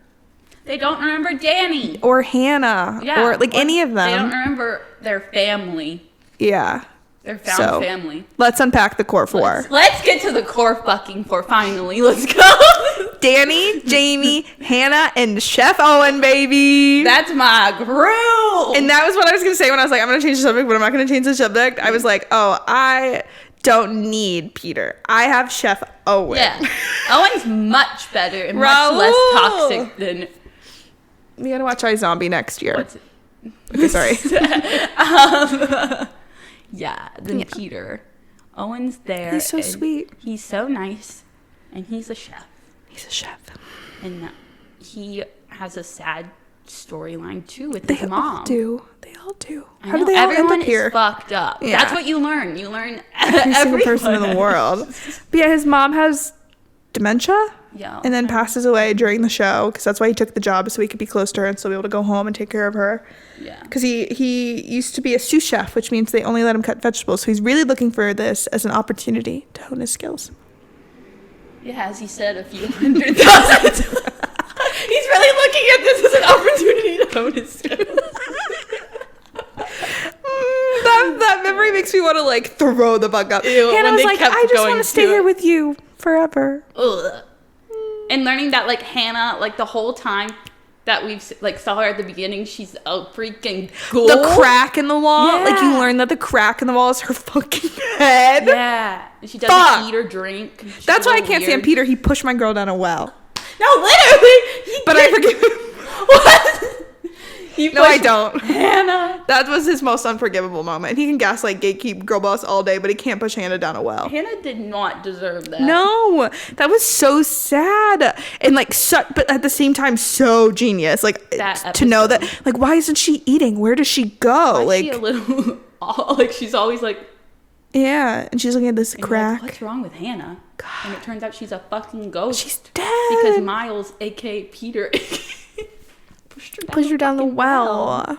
[SPEAKER 2] They don't remember Dani.
[SPEAKER 1] Or Hannah.
[SPEAKER 2] Yeah.
[SPEAKER 1] Or like any of
[SPEAKER 2] They don't
[SPEAKER 1] them.
[SPEAKER 2] remember their family.
[SPEAKER 1] Yeah.
[SPEAKER 2] Their found family.
[SPEAKER 1] Let's unpack the core four.
[SPEAKER 2] Let's get to the core fucking four finally. Let's go.
[SPEAKER 1] Dani, Jamie, Hannah, and Chef Owen, baby.
[SPEAKER 2] That's my groove.
[SPEAKER 1] And that was what I was going to say when I was like, I'm going to change the subject, but I'm not going to change the subject. I was like, oh, I don't need Peter. I have Chef Owen.
[SPEAKER 2] Yeah. Owen's much better and much
[SPEAKER 1] Raul.
[SPEAKER 2] less toxic than...
[SPEAKER 1] We got to watch iZombie next year.
[SPEAKER 2] What's it?
[SPEAKER 1] Okay, sorry.
[SPEAKER 2] Yeah, than Peter. Owen's there.
[SPEAKER 1] He's so
[SPEAKER 2] and
[SPEAKER 1] sweet.
[SPEAKER 2] He's so nice. And he's a chef.
[SPEAKER 1] He's a chef.
[SPEAKER 2] And he has a sad storyline too with
[SPEAKER 1] They
[SPEAKER 2] his mom.
[SPEAKER 1] all do. They all do.
[SPEAKER 2] I
[SPEAKER 1] How
[SPEAKER 2] know,
[SPEAKER 1] do they all
[SPEAKER 2] everyone
[SPEAKER 1] end up here?
[SPEAKER 2] is fucked up.
[SPEAKER 1] Yeah.
[SPEAKER 2] That's what you learn. You learn
[SPEAKER 1] Every single person in the world. But yeah, his mom has dementia.
[SPEAKER 2] Yeah.
[SPEAKER 1] And then passes away during the show because that's why he took the job, so he could be close to her and still be able to go home and take care of her.
[SPEAKER 2] Yeah.
[SPEAKER 1] Because he used to be a sous chef, which means they only let him cut vegetables. So he's really looking for this as an opportunity to hone his skills.
[SPEAKER 2] Yeah, as he said, a few 100,000. He's really looking at this as an opportunity to hone his skills.
[SPEAKER 1] That memory makes me want to like throw the fuck up.
[SPEAKER 2] Ew,
[SPEAKER 1] Hannah
[SPEAKER 2] when
[SPEAKER 1] was
[SPEAKER 2] they
[SPEAKER 1] like,
[SPEAKER 2] kept
[SPEAKER 1] I just
[SPEAKER 2] going
[SPEAKER 1] want to stay
[SPEAKER 2] to
[SPEAKER 1] here
[SPEAKER 2] it.
[SPEAKER 1] with you forever.
[SPEAKER 2] Ugh. And learning that like Hannah, like the whole time, that we've like saw her at the beginning, she's a freaking ghoul.
[SPEAKER 1] The crack in the wall.
[SPEAKER 2] Yeah.
[SPEAKER 1] Like, you learn that the crack in the wall is her fucking head.
[SPEAKER 2] Yeah. She doesn't eat or drink. She's
[SPEAKER 1] That's why I can't
[SPEAKER 2] weird.
[SPEAKER 1] stand Peter. He pushed my girl down a well.
[SPEAKER 2] No, literally.
[SPEAKER 1] But I forgive him.
[SPEAKER 2] What?
[SPEAKER 1] No, I don't.
[SPEAKER 2] Hannah.
[SPEAKER 1] That was his most unforgivable moment. He can gaslight, gatekeep, girl boss all day, but he can't push Hannah down a well.
[SPEAKER 2] Hannah did not deserve that.
[SPEAKER 1] No, that was so sad. And like, but at the same time, so genius. Like, to know that, like, why isn't she eating? Where does she go?
[SPEAKER 2] Why is
[SPEAKER 1] like,
[SPEAKER 2] she a little, like, she's always like,
[SPEAKER 1] yeah. And she's looking at this crack.
[SPEAKER 2] Like, what's wrong with Hannah? God. And it turns out she's a fucking ghost.
[SPEAKER 1] She's dead.
[SPEAKER 2] Because Miles, aka Peter,
[SPEAKER 1] pushed her down the well.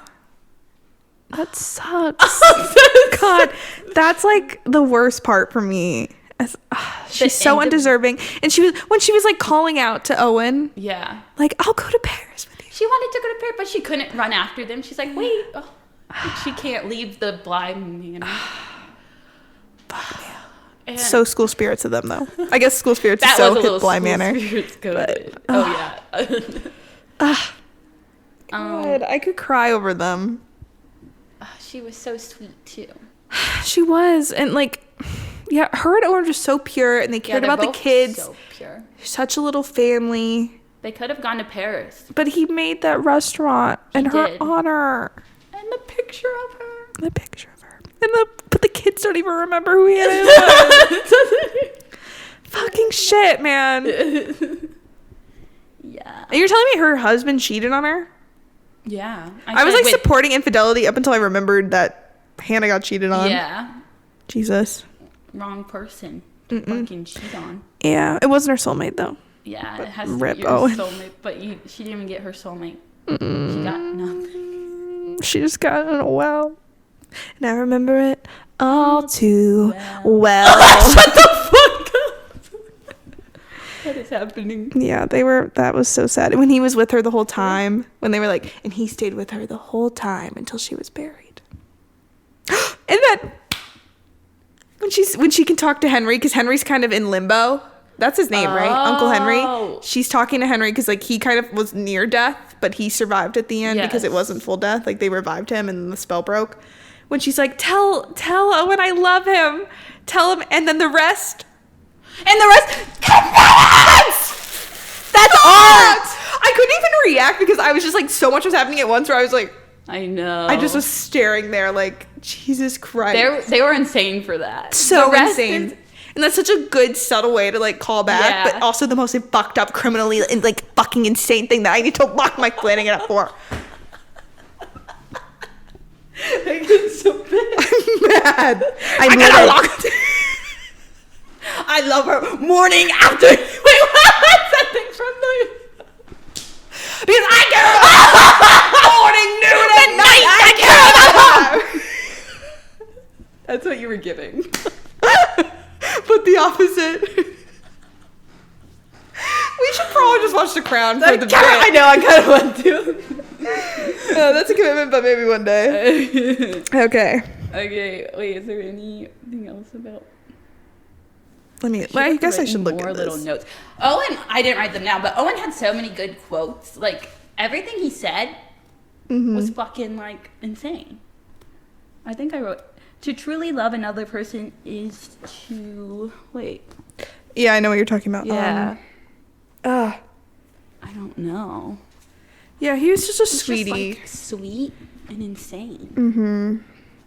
[SPEAKER 1] That sucks. God, that's like the worst part for me. She's so undeserving. And when she was like calling out to Owen.
[SPEAKER 2] Yeah.
[SPEAKER 1] Like, I'll go to Paris with you.
[SPEAKER 2] She wanted to go to Paris, but she couldn't run after them. She's like, wait. Oh. Like, she can't leave the blind manor.
[SPEAKER 1] Fuck me. And so school spirits of them, though. I guess school spirits is so hit blind manor.
[SPEAKER 2] But, oh, yeah.
[SPEAKER 1] God, I could cry over them.
[SPEAKER 2] She was so sweet, too.
[SPEAKER 1] She was. And, like, yeah, her and Owen were just so pure, and they cared about the kids.
[SPEAKER 2] So pure.
[SPEAKER 1] Such a little family.
[SPEAKER 2] They could have gone to Paris.
[SPEAKER 1] But he made that restaurant in her honor.
[SPEAKER 2] And the picture of her.
[SPEAKER 1] But the kids don't even remember who he is. Fucking shit, man.
[SPEAKER 2] Yeah.
[SPEAKER 1] And you're telling me her husband cheated on her?
[SPEAKER 2] Yeah.
[SPEAKER 1] I was like supporting infidelity up until I remembered that Hannah got cheated on.
[SPEAKER 2] Yeah.
[SPEAKER 1] Jesus.
[SPEAKER 2] Wrong person to fucking cheat on.
[SPEAKER 1] Yeah. It wasn't her soulmate, though.
[SPEAKER 2] Yeah.
[SPEAKER 1] But
[SPEAKER 2] it has to be your soulmate. But she didn't even get her soulmate. She got nothing.
[SPEAKER 1] She just got in a well. And I remember it all too well.
[SPEAKER 2] Shut the fuck up. What is happening?
[SPEAKER 1] Yeah, that was so sad. And when he was with her the whole time, when they were like, and he stayed with her the whole time until she was buried. And then when she can talk to Henry, because Henry's kind of in limbo. That's his name, right? Uncle Henry. She's talking to Henry because like he kind of was near death, but he survived at the end because it wasn't full death. Like they revived him and the spell broke. When she's like, tell Owen I love him. Tell him, and then the rest. That's art! I couldn't even react because I was just like, so much was happening at once where I was like,
[SPEAKER 2] I know.
[SPEAKER 1] I just was staring there like, Jesus Christ.
[SPEAKER 2] They were insane for that.
[SPEAKER 1] So insane. And that's such a good, subtle way to like call back, but also the most fucked up, criminally and like fucking insane thing that I need to lock my Flanagan up for.
[SPEAKER 2] I get so bad.
[SPEAKER 1] I'm mad.
[SPEAKER 2] I gotta lock it. I love her morning after. Wait, what's that thing from the? Because I care about morning, noon, and night. I care about her. That's what you were giving.
[SPEAKER 1] But the opposite. We should probably just watch The Crown for the bit.
[SPEAKER 2] I know, I kind of want to.
[SPEAKER 1] No, that's a commitment, but maybe one day. Okay.
[SPEAKER 2] Okay, wait, is there anything else about...
[SPEAKER 1] I guess I should look
[SPEAKER 2] more
[SPEAKER 1] at this.
[SPEAKER 2] little notes. Owen, I didn't write them down, but Owen had so many good quotes. Like, everything he said was fucking, like, insane. I think I wrote... To truly love another person is to... Wait.
[SPEAKER 1] Yeah, I know what you're talking about.
[SPEAKER 2] Yeah. I don't know.
[SPEAKER 1] Yeah, he was just a
[SPEAKER 2] He's
[SPEAKER 1] sweetie.
[SPEAKER 2] Just, like, sweet and insane.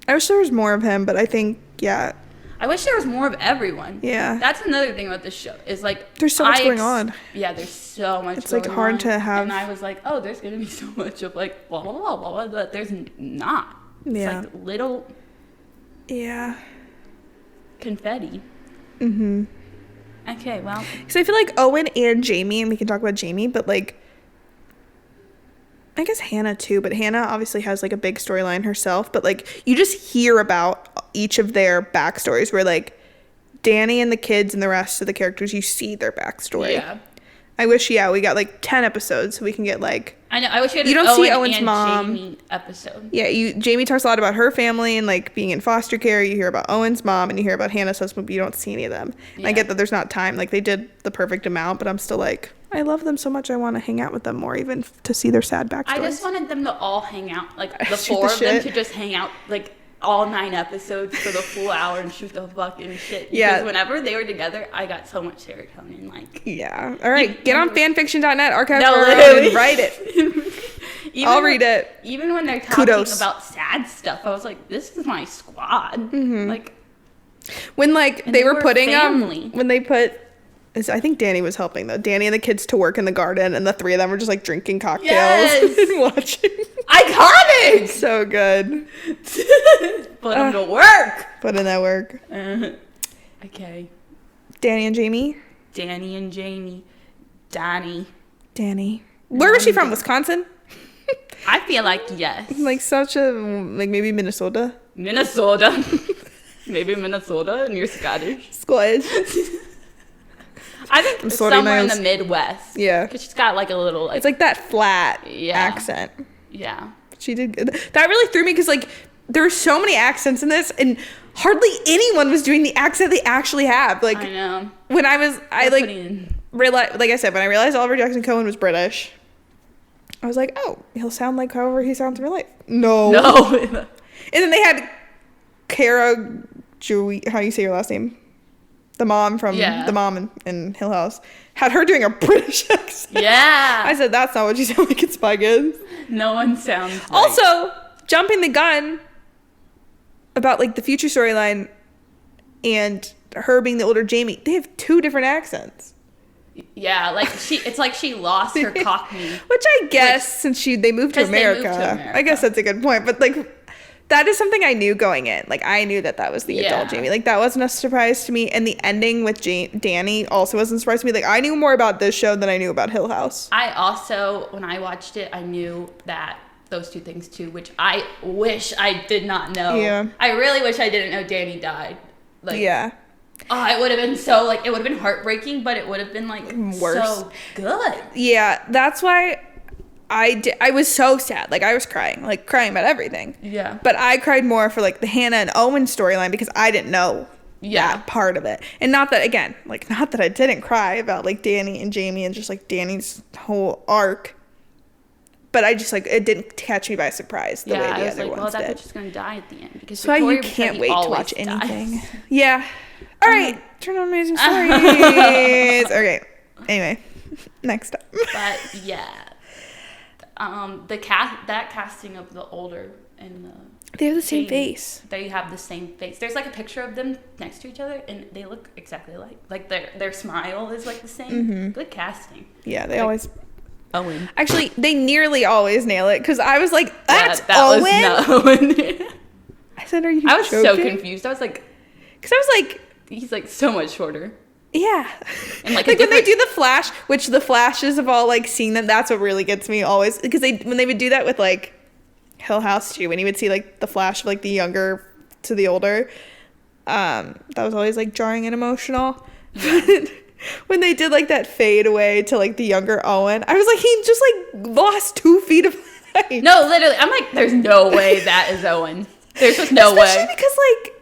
[SPEAKER 1] I wish there was more of him, but I think, yeah.
[SPEAKER 2] I wish there was more of everyone.
[SPEAKER 1] Yeah.
[SPEAKER 2] That's another thing about this show. Is like...
[SPEAKER 1] There's so much going on.
[SPEAKER 2] Yeah, there's so much
[SPEAKER 1] it's
[SPEAKER 2] going on.
[SPEAKER 1] It's like hard to have...
[SPEAKER 2] And I was like, oh, there's going to be so much of like, blah, blah, blah, blah, blah, but there's not.
[SPEAKER 1] Yeah.
[SPEAKER 2] It's like little...
[SPEAKER 1] Yeah.
[SPEAKER 2] Confetti. Okay, well...
[SPEAKER 1] Because I feel like Owen and Jamie, and we can talk about Jamie, but like... I guess Hannah too, but Hannah obviously has like a big storyline herself, but like you just hear about each of their backstories where like Dani and the kids and the rest of the characters, you see their backstory.
[SPEAKER 2] Yeah.
[SPEAKER 1] I wish, we got like 10 episodes so we can get like...
[SPEAKER 2] I know, I wish we had
[SPEAKER 1] you don't see Owen's mom.
[SPEAKER 2] Jamie episode.
[SPEAKER 1] Yeah, Jamie talks a lot about her family and like being in foster care. You hear about Owen's mom and you hear about Hannah's husband, but you don't see any of them. And I get that there's not time. Like they did the perfect amount, but I'm still like... I love them so much. I want to hang out with them more, even to see their sad backstories.
[SPEAKER 2] I just wanted them to all hang out, like the four of them to just hang out, like all 9 episodes for the full hour and shoot the fucking shit. Because whenever they were together, I got so much serotonin. Like,
[SPEAKER 1] yeah. All right, get on fanfiction.net, archive and write it. I'll read it.
[SPEAKER 2] Even when they're talking about sad stuff, I was like, this is my squad. Mm-hmm. Like,
[SPEAKER 1] when like they were putting when they put. I think Dani was helping though. Dani and the kids to work in the garden, and the 3 of them were just like drinking cocktails and watching.
[SPEAKER 2] Iconic.
[SPEAKER 1] So good.
[SPEAKER 2] Put them to work.
[SPEAKER 1] Put in that work.
[SPEAKER 2] Okay.
[SPEAKER 1] Dani and Jamie.
[SPEAKER 2] Dani and Jamie. Dani.
[SPEAKER 1] Where was she from? Wisconsin?
[SPEAKER 2] I feel like yes.
[SPEAKER 1] Like such a maybe Minnesota.
[SPEAKER 2] Maybe Minnesota, and you're Scottish. I think somewhere in the Midwest.
[SPEAKER 1] Yeah.
[SPEAKER 2] Because she's got like a little... Like,
[SPEAKER 1] it's like that flat accent.
[SPEAKER 2] Yeah.
[SPEAKER 1] She did good. That really threw me because like there were so many accents in this and hardly anyone was doing the accent they actually have. Like,
[SPEAKER 2] I know.
[SPEAKER 1] When I realized, like I said, when I realized Oliver Jackson Cohen was British, I was like, oh, he'll sound like however he sounds in real life. No. And then they had Cara Joey, how do you say your last name? The mom from the mom in Hill House had her doing a British accent.
[SPEAKER 2] Yeah.
[SPEAKER 1] I said, that's not what you sound like in Spy Kids.
[SPEAKER 2] No one sounds right.
[SPEAKER 1] Also, jumping the gun about like the future storyline and her being the older Jamie, they have 2 different accents.
[SPEAKER 2] Yeah, like it's like she lost her Cockney.
[SPEAKER 1] Which I guess since they moved to America. I guess that's a good point. But like that is something I knew going in. Like, I knew that was the adult Jamie. Like, that wasn't a surprise to me. And the ending with Dani also wasn't a surprise to me. Like, I knew more about this show than I knew about Hill House.
[SPEAKER 2] I also, when I watched it, I knew that those 2 things, too, which I wish I did not know.
[SPEAKER 1] Yeah.
[SPEAKER 2] I really wish I didn't know Dani died. Like,
[SPEAKER 1] yeah.
[SPEAKER 2] Oh, it would have been so, like, it would have been heartbreaking, but it would have been, like, worse. So good.
[SPEAKER 1] Yeah, that's why... I was so sad. Like, I was crying about everything.
[SPEAKER 2] Yeah.
[SPEAKER 1] But I cried more for, like, the Hannah and Owen storyline because I didn't know that part of it. And not that I didn't cry about, like, Dani and Jamie and just, like, Dani's whole arc. But I just, like, it didn't catch me by surprise the way the other ones did. Yeah, I was like, well, that bitch is
[SPEAKER 2] going to die at the end. Because
[SPEAKER 1] so you can't wait to watch anything. Yeah. All right. Turn on Amazing Stories. Okay. Anyway. Next up.
[SPEAKER 2] But, yeah. That casting of the older and the...
[SPEAKER 1] They have the same face.
[SPEAKER 2] They have the same face. There's, like, a picture of them next to each other, and they look exactly like... Like, their smile is, like, the same. Mm-hmm. Good casting.
[SPEAKER 1] Yeah, they always...
[SPEAKER 2] Owen.
[SPEAKER 1] Actually, they nearly always nail it, because I was like, that's
[SPEAKER 2] that
[SPEAKER 1] Owen?
[SPEAKER 2] Was not Owen.
[SPEAKER 1] I said, are you
[SPEAKER 2] I was
[SPEAKER 1] joking?
[SPEAKER 2] So confused. I was like...
[SPEAKER 1] Because I was like...
[SPEAKER 2] He's, like, so much shorter.
[SPEAKER 1] Yeah.
[SPEAKER 2] And like
[SPEAKER 1] when they do the flash, which the flashes of all like seeing them, that's what really gets me always, because when they would do that with like Hill House too, when you would see like the flash of like the younger to the older, that was always like jarring and emotional. Yeah. When they did like that fade away to like the younger Owen, I was like, he just like lost 2 feet of height.
[SPEAKER 2] No, literally, I'm like, there's no way that is Owen. There's just no way.
[SPEAKER 1] Especially because like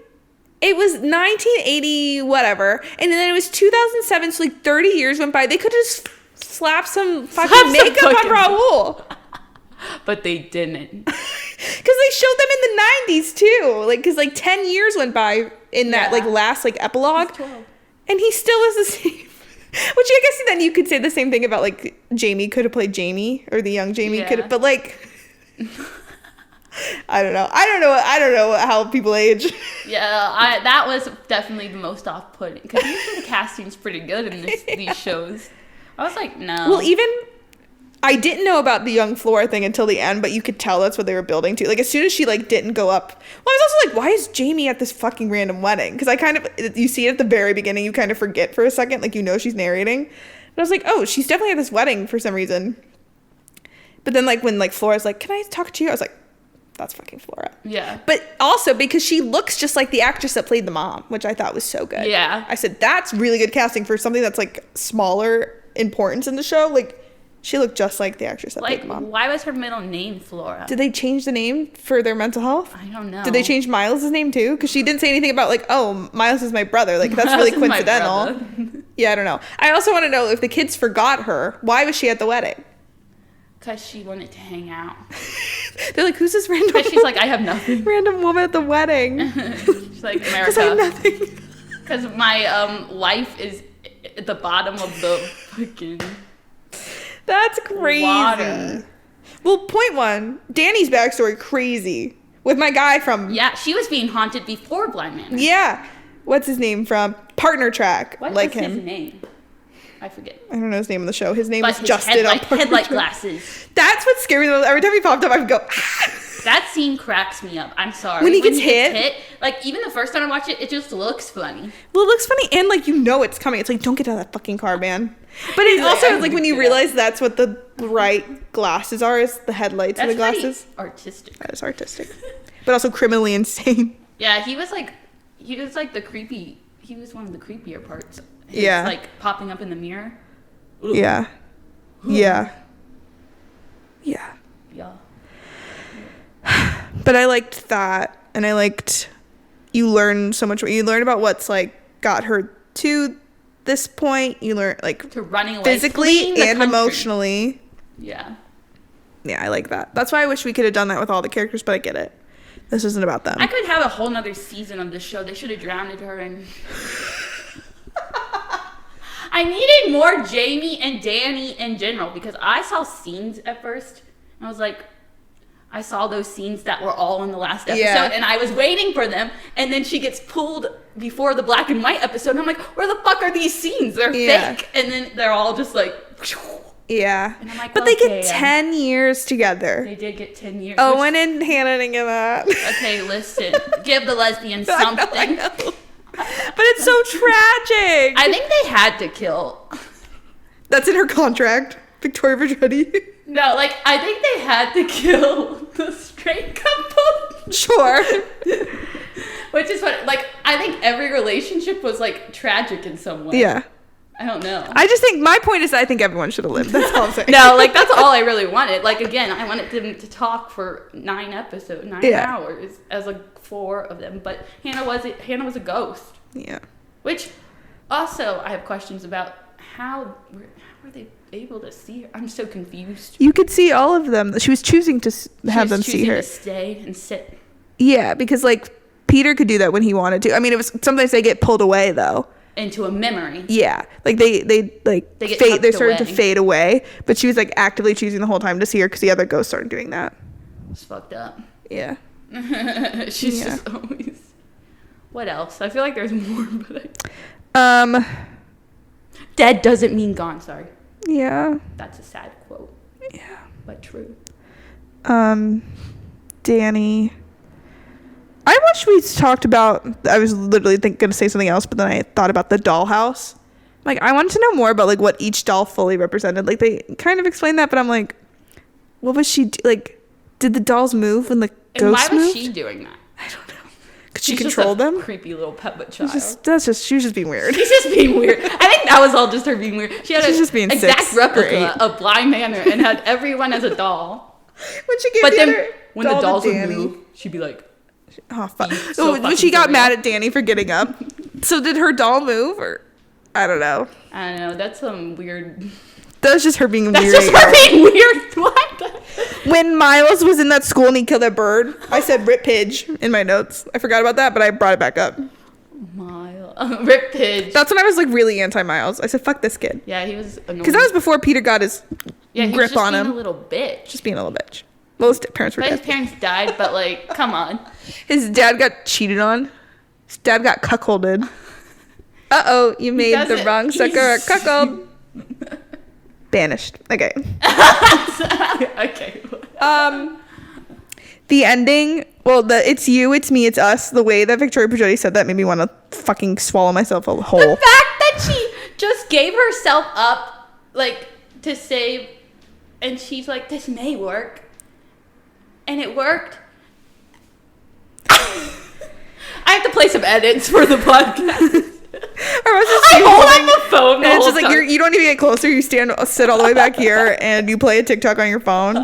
[SPEAKER 1] it was 1980 whatever, and then it was 2007, so like 30 years went by. They could have just slapped some fucking makeup on Raul.
[SPEAKER 2] But they didn't.
[SPEAKER 1] Because they showed them in the 90s too. Like, because like 10 years went by in that like last like epilogue. And he still is the same. Which I guess then you could say the same thing about like Jamie could have played Jamie, or the young Jamie could have, but like... I don't know how people age.
[SPEAKER 2] Yeah, that was definitely the most off-putting, because usually the casting's pretty good in these shows. I was like, no.
[SPEAKER 1] Well, even I didn't know about the young Flora thing until the end, but you could tell that's what they were building to. Like, as soon as she like didn't go up, well, I was also like, why is Jamie at this fucking random wedding? Because I kind of, you see it at the very beginning, you kind of forget for a second, like, you know, she's narrating. But I was like, oh, she's definitely at this wedding for some reason. But then like when like Flora's like, can I talk to you? I was like, that's fucking Flora.
[SPEAKER 2] Yeah.
[SPEAKER 1] But also because she looks just like the actress that played the mom, which I thought was so good.
[SPEAKER 2] Yeah.
[SPEAKER 1] I said, that's really good casting for something that's like smaller importance in the show. Like, she looked just like the actress that played the mom.
[SPEAKER 2] Why was her middle name Flora?
[SPEAKER 1] Did they change the name for their mental health?
[SPEAKER 2] I don't know.
[SPEAKER 1] Did they change Miles' name too? Because she didn't say anything about like, oh, Miles is my brother. Like, that's really coincidental. Yeah, I don't know. I also want to know if the kids forgot her, why was she at the wedding?
[SPEAKER 2] Because she wanted to hang out.
[SPEAKER 1] They're like, who's this random
[SPEAKER 2] Because she's like, I have nothing.
[SPEAKER 1] random woman at the wedding?
[SPEAKER 2] She's like, America.
[SPEAKER 1] Because I have nothing.
[SPEAKER 2] Because my life is at the bottom of the fucking
[SPEAKER 1] That's crazy.
[SPEAKER 2] water.
[SPEAKER 1] Well, point one, Dani's backstory, crazy. With my guy from...
[SPEAKER 2] Yeah, she was being haunted before Blind Manor.
[SPEAKER 1] Yeah. What's his name from? Partner Track.
[SPEAKER 2] What
[SPEAKER 1] like
[SPEAKER 2] was
[SPEAKER 1] him.
[SPEAKER 2] his name? I forget.
[SPEAKER 1] I don't know his name on the show. His name
[SPEAKER 2] But
[SPEAKER 1] was
[SPEAKER 2] his
[SPEAKER 1] Justin on Partner
[SPEAKER 2] headlight
[SPEAKER 1] Track.
[SPEAKER 2] glasses.
[SPEAKER 1] That's what scared me the most. Every time he popped up, I would go, ah!
[SPEAKER 2] That scene cracks me up. I'm sorry.
[SPEAKER 1] When he gets hit,
[SPEAKER 2] like, even the first time I watched it, it just looks funny.
[SPEAKER 1] Well, it looks funny, and like, you know it's coming. It's like, don't get out of that fucking car, man. But it
[SPEAKER 2] Like,
[SPEAKER 1] also
[SPEAKER 2] I
[SPEAKER 1] is like when you realize that's what the right glasses are, is the headlights of the glasses.
[SPEAKER 2] Pretty artistic.
[SPEAKER 1] That is artistic. But also criminally insane.
[SPEAKER 2] Yeah, he was like the creepy. He was one of the creepier parts.
[SPEAKER 1] Yeah.
[SPEAKER 2] Like popping up in the mirror.
[SPEAKER 1] Yeah. Yeah. Yeah.
[SPEAKER 2] Yeah.
[SPEAKER 1] But I liked that, and I liked you learn so much. You learn about what's like got her to this point. You learn like
[SPEAKER 2] To running away
[SPEAKER 1] physically
[SPEAKER 2] fleeing the
[SPEAKER 1] and
[SPEAKER 2] country.
[SPEAKER 1] emotionally.
[SPEAKER 2] Yeah.
[SPEAKER 1] Yeah, I like that. That's why I wish we could have done that with all the characters, but I get it. This isn't about them.
[SPEAKER 2] I could have a whole nother season of this show. They should have drowned her in. I needed more Jamie and Dani in general, because I saw scenes at first. And I was like, I saw those scenes that were all in the last episode,
[SPEAKER 1] Yeah.
[SPEAKER 2] and I was waiting for them. And then she gets pulled before the black and white episode. And I'm like, where the fuck are these scenes? They're
[SPEAKER 1] Yeah.
[SPEAKER 2] fake. And then they're all just like,
[SPEAKER 1] Yeah.
[SPEAKER 2] and I'm like,
[SPEAKER 1] But they
[SPEAKER 2] okay.
[SPEAKER 1] get 10 years together.
[SPEAKER 2] They did get 10 years.
[SPEAKER 1] Owen and Hannah didn't get that.
[SPEAKER 2] Okay, listen. Give the lesbians
[SPEAKER 1] I know,
[SPEAKER 2] something.
[SPEAKER 1] I know. But it's so tragic.
[SPEAKER 2] I think they had to kill.
[SPEAKER 1] That's in her contract. Victoria Pedretti.
[SPEAKER 2] No, like, I think they had to kill the straight couple.
[SPEAKER 1] Sure.
[SPEAKER 2] Which is what, like, I think every relationship was, like, tragic in some way.
[SPEAKER 1] Yeah.
[SPEAKER 2] I don't know.
[SPEAKER 1] I just think, my point is I think everyone should have lived. That's all I'm saying.
[SPEAKER 2] No, like, that's all I really wanted. Like, again, I wanted them to talk for 9
[SPEAKER 1] Yeah.
[SPEAKER 2] hours as, like, 4 of them. But Hannah was a ghost.
[SPEAKER 1] Yeah.
[SPEAKER 2] Which, also, I have questions about how were they able to see her? I'm so confused.
[SPEAKER 1] You could see all of them. She was choosing to have them see her.
[SPEAKER 2] To stay and sit.
[SPEAKER 1] Yeah, because like Peter could do that when he wanted to. I mean, it was sometimes they get pulled away though.
[SPEAKER 2] Into a memory.
[SPEAKER 1] Yeah, like they like
[SPEAKER 2] They get
[SPEAKER 1] fade. They
[SPEAKER 2] tucked
[SPEAKER 1] started to
[SPEAKER 2] away.
[SPEAKER 1] fade away, but she was like actively choosing the whole time to see her because the other ghosts started doing that.
[SPEAKER 2] It's fucked up.
[SPEAKER 1] Yeah.
[SPEAKER 2] She's
[SPEAKER 1] Yeah.
[SPEAKER 2] just always. What else? I feel like there's more, but dead doesn't mean gone. Sorry.
[SPEAKER 1] Yeah.
[SPEAKER 2] That's a sad quote,
[SPEAKER 1] Yeah.
[SPEAKER 2] but true.
[SPEAKER 1] Dani. I wish we talked about. I was literally going to say something else, but then I thought about the dollhouse. Like, I wanted to know more about like what each doll fully represented. Like, they kind of explained that, but I'm like, what was she like? Did the dolls move when the
[SPEAKER 2] And
[SPEAKER 1] ghosts
[SPEAKER 2] why was
[SPEAKER 1] moved?
[SPEAKER 2] she doing that?
[SPEAKER 1] I don't know. Could she
[SPEAKER 2] She's just
[SPEAKER 1] control
[SPEAKER 2] a
[SPEAKER 1] them?
[SPEAKER 2] Creepy little puppet child.
[SPEAKER 1] She was just being weird.
[SPEAKER 2] She's just being weird. I think that was all just her being weird. She had
[SPEAKER 1] She's
[SPEAKER 2] an
[SPEAKER 1] just being
[SPEAKER 2] exact
[SPEAKER 1] 6 or 8.
[SPEAKER 2] replica of Blind Manor and had everyone as a doll.
[SPEAKER 1] When she gave
[SPEAKER 2] But
[SPEAKER 1] the
[SPEAKER 2] then
[SPEAKER 1] other
[SPEAKER 2] when the
[SPEAKER 1] doll to
[SPEAKER 2] dolls would
[SPEAKER 1] Dani-
[SPEAKER 2] move, she'd be like,
[SPEAKER 1] Oh, fuck.
[SPEAKER 2] so
[SPEAKER 1] When
[SPEAKER 2] fucking
[SPEAKER 1] she got
[SPEAKER 2] surreal.
[SPEAKER 1] mad at Dani for getting up. So did her doll move, or I don't know.
[SPEAKER 2] I don't know. That's some weird.
[SPEAKER 1] That was just her being
[SPEAKER 2] That's
[SPEAKER 1] weird.
[SPEAKER 2] just her being weird. What?
[SPEAKER 1] When Miles was in that school and he killed that bird, I said Rip Pidge in my notes. I forgot about that, but I brought it back up.
[SPEAKER 2] Rip Pidge.
[SPEAKER 1] That's when I was like really anti-Miles. I said, fuck this kid.
[SPEAKER 2] Yeah, he was annoying.
[SPEAKER 1] Because that was before Peter got his
[SPEAKER 2] he was
[SPEAKER 1] grip
[SPEAKER 2] just
[SPEAKER 1] on
[SPEAKER 2] being
[SPEAKER 1] him.
[SPEAKER 2] a little bitch.
[SPEAKER 1] Just being a little bitch. Well, his parents were
[SPEAKER 2] But his
[SPEAKER 1] dead.
[SPEAKER 2] parents died, but like, come on.
[SPEAKER 1] His dad got cheated on. His dad got cuckolded. Uh-oh, you made the
[SPEAKER 2] doesn't-
[SPEAKER 1] wrong sucker a
[SPEAKER 2] he's-
[SPEAKER 1] cuckold. Banished. Okay.
[SPEAKER 2] Okay.
[SPEAKER 1] The ending, well, the it's you, it's me, it's us. The way that Victoria Pedretti said that made me want to fucking swallow myself a whole.
[SPEAKER 2] The fact that she just gave herself up, like, to save, and she's like, this may work. And it worked. I have to play some edits for the podcast.
[SPEAKER 1] Or was just
[SPEAKER 2] I
[SPEAKER 1] you
[SPEAKER 2] hold
[SPEAKER 1] holding-
[SPEAKER 2] on the phone the
[SPEAKER 1] and it's
[SPEAKER 2] whole
[SPEAKER 1] just like
[SPEAKER 2] time.
[SPEAKER 1] you don't even get closer. You sit all the way back here, and you play a TikTok on your phone.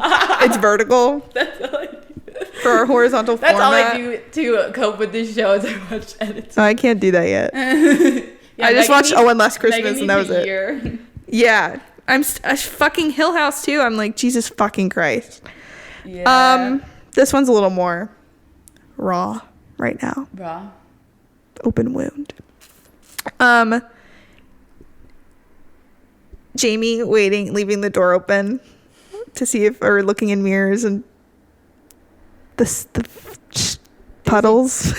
[SPEAKER 1] It's vertical
[SPEAKER 2] That's all I do.
[SPEAKER 1] for a horizontal
[SPEAKER 2] That's
[SPEAKER 1] format.
[SPEAKER 2] all I do to cope with this show is I watch edits.
[SPEAKER 1] Oh, I can't do that yet.
[SPEAKER 2] Yeah,
[SPEAKER 1] I just
[SPEAKER 2] Megan
[SPEAKER 1] watched Owen Last Christmas
[SPEAKER 2] Megan
[SPEAKER 1] and that was
[SPEAKER 2] needs a
[SPEAKER 1] it.
[SPEAKER 2] year.
[SPEAKER 1] Yeah. I'm fucking Hill House too. I'm like, Jesus fucking Christ.
[SPEAKER 2] Yeah.
[SPEAKER 1] This one's a little more raw right now.
[SPEAKER 2] Raw.
[SPEAKER 1] Open wound. Jamie leaving the door open to see if, or looking in mirrors and the puddles.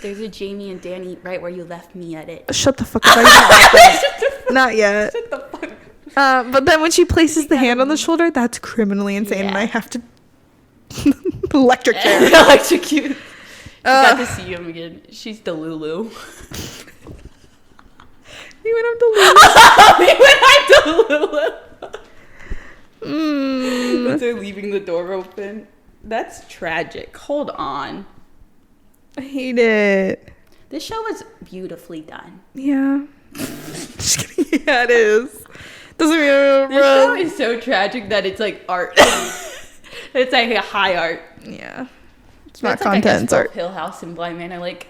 [SPEAKER 2] There's a Jamie and Dani right where you left me at it.
[SPEAKER 1] Shut the fuck up. Not yet.
[SPEAKER 2] Shut the fuck up.
[SPEAKER 1] But then when she places the hand on the shoulder, that's criminally insane, and I have to electrocute.
[SPEAKER 2] Electrocute. Got to see him again. She's the Lulu.
[SPEAKER 1] We went up to Lulu.
[SPEAKER 2] But they're leaving the door open. That's tragic. Hold on.
[SPEAKER 1] I hate it.
[SPEAKER 2] This show was beautifully done.
[SPEAKER 1] Yeah. Just kidding. Yeah, it is. Doesn't mean
[SPEAKER 2] This show is so tragic that it's like art. It's like a high art.
[SPEAKER 1] Yeah. It's not
[SPEAKER 2] That's
[SPEAKER 1] content,
[SPEAKER 2] like, I guess
[SPEAKER 1] it's art.
[SPEAKER 2] Hill House and Blind Man are like,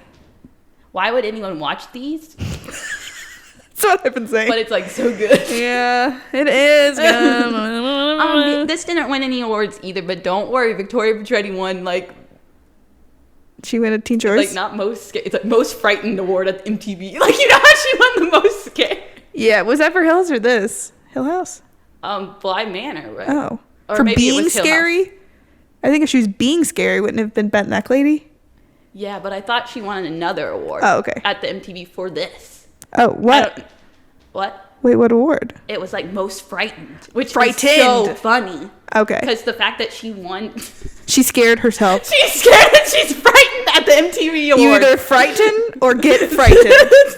[SPEAKER 2] why would anyone watch these?
[SPEAKER 1] That's what I've been saying.
[SPEAKER 2] But it's like so good.
[SPEAKER 1] Yeah, it is.
[SPEAKER 2] This didn't win any awards either, but don't worry, Victoria Petretti won like
[SPEAKER 1] She won a Teen Choice?
[SPEAKER 2] like not most scared. It's like most frightened award at MTV. Like you know how she won the most scared.
[SPEAKER 1] Yeah, was that for Hills or this? Hill House?
[SPEAKER 2] Blind Manor, right?
[SPEAKER 1] Oh.
[SPEAKER 2] Or
[SPEAKER 1] for
[SPEAKER 2] maybe it
[SPEAKER 1] being
[SPEAKER 2] was Hill
[SPEAKER 1] scary?
[SPEAKER 2] House.
[SPEAKER 1] I think if she was being scary, wouldn't it have been Bent Neck Lady?
[SPEAKER 2] Yeah, but I thought she won another award.
[SPEAKER 1] Oh, okay.
[SPEAKER 2] At the MTV for this.
[SPEAKER 1] Oh, what?
[SPEAKER 2] What?
[SPEAKER 1] Wait, what award?
[SPEAKER 2] It was like most frightened, which
[SPEAKER 1] Frightened.
[SPEAKER 2] is so funny.
[SPEAKER 1] Okay.
[SPEAKER 2] Because the fact that she won,
[SPEAKER 1] She scared herself.
[SPEAKER 2] she's scared and she's frightened at the MTV awards.
[SPEAKER 1] You either frighten or get frightened.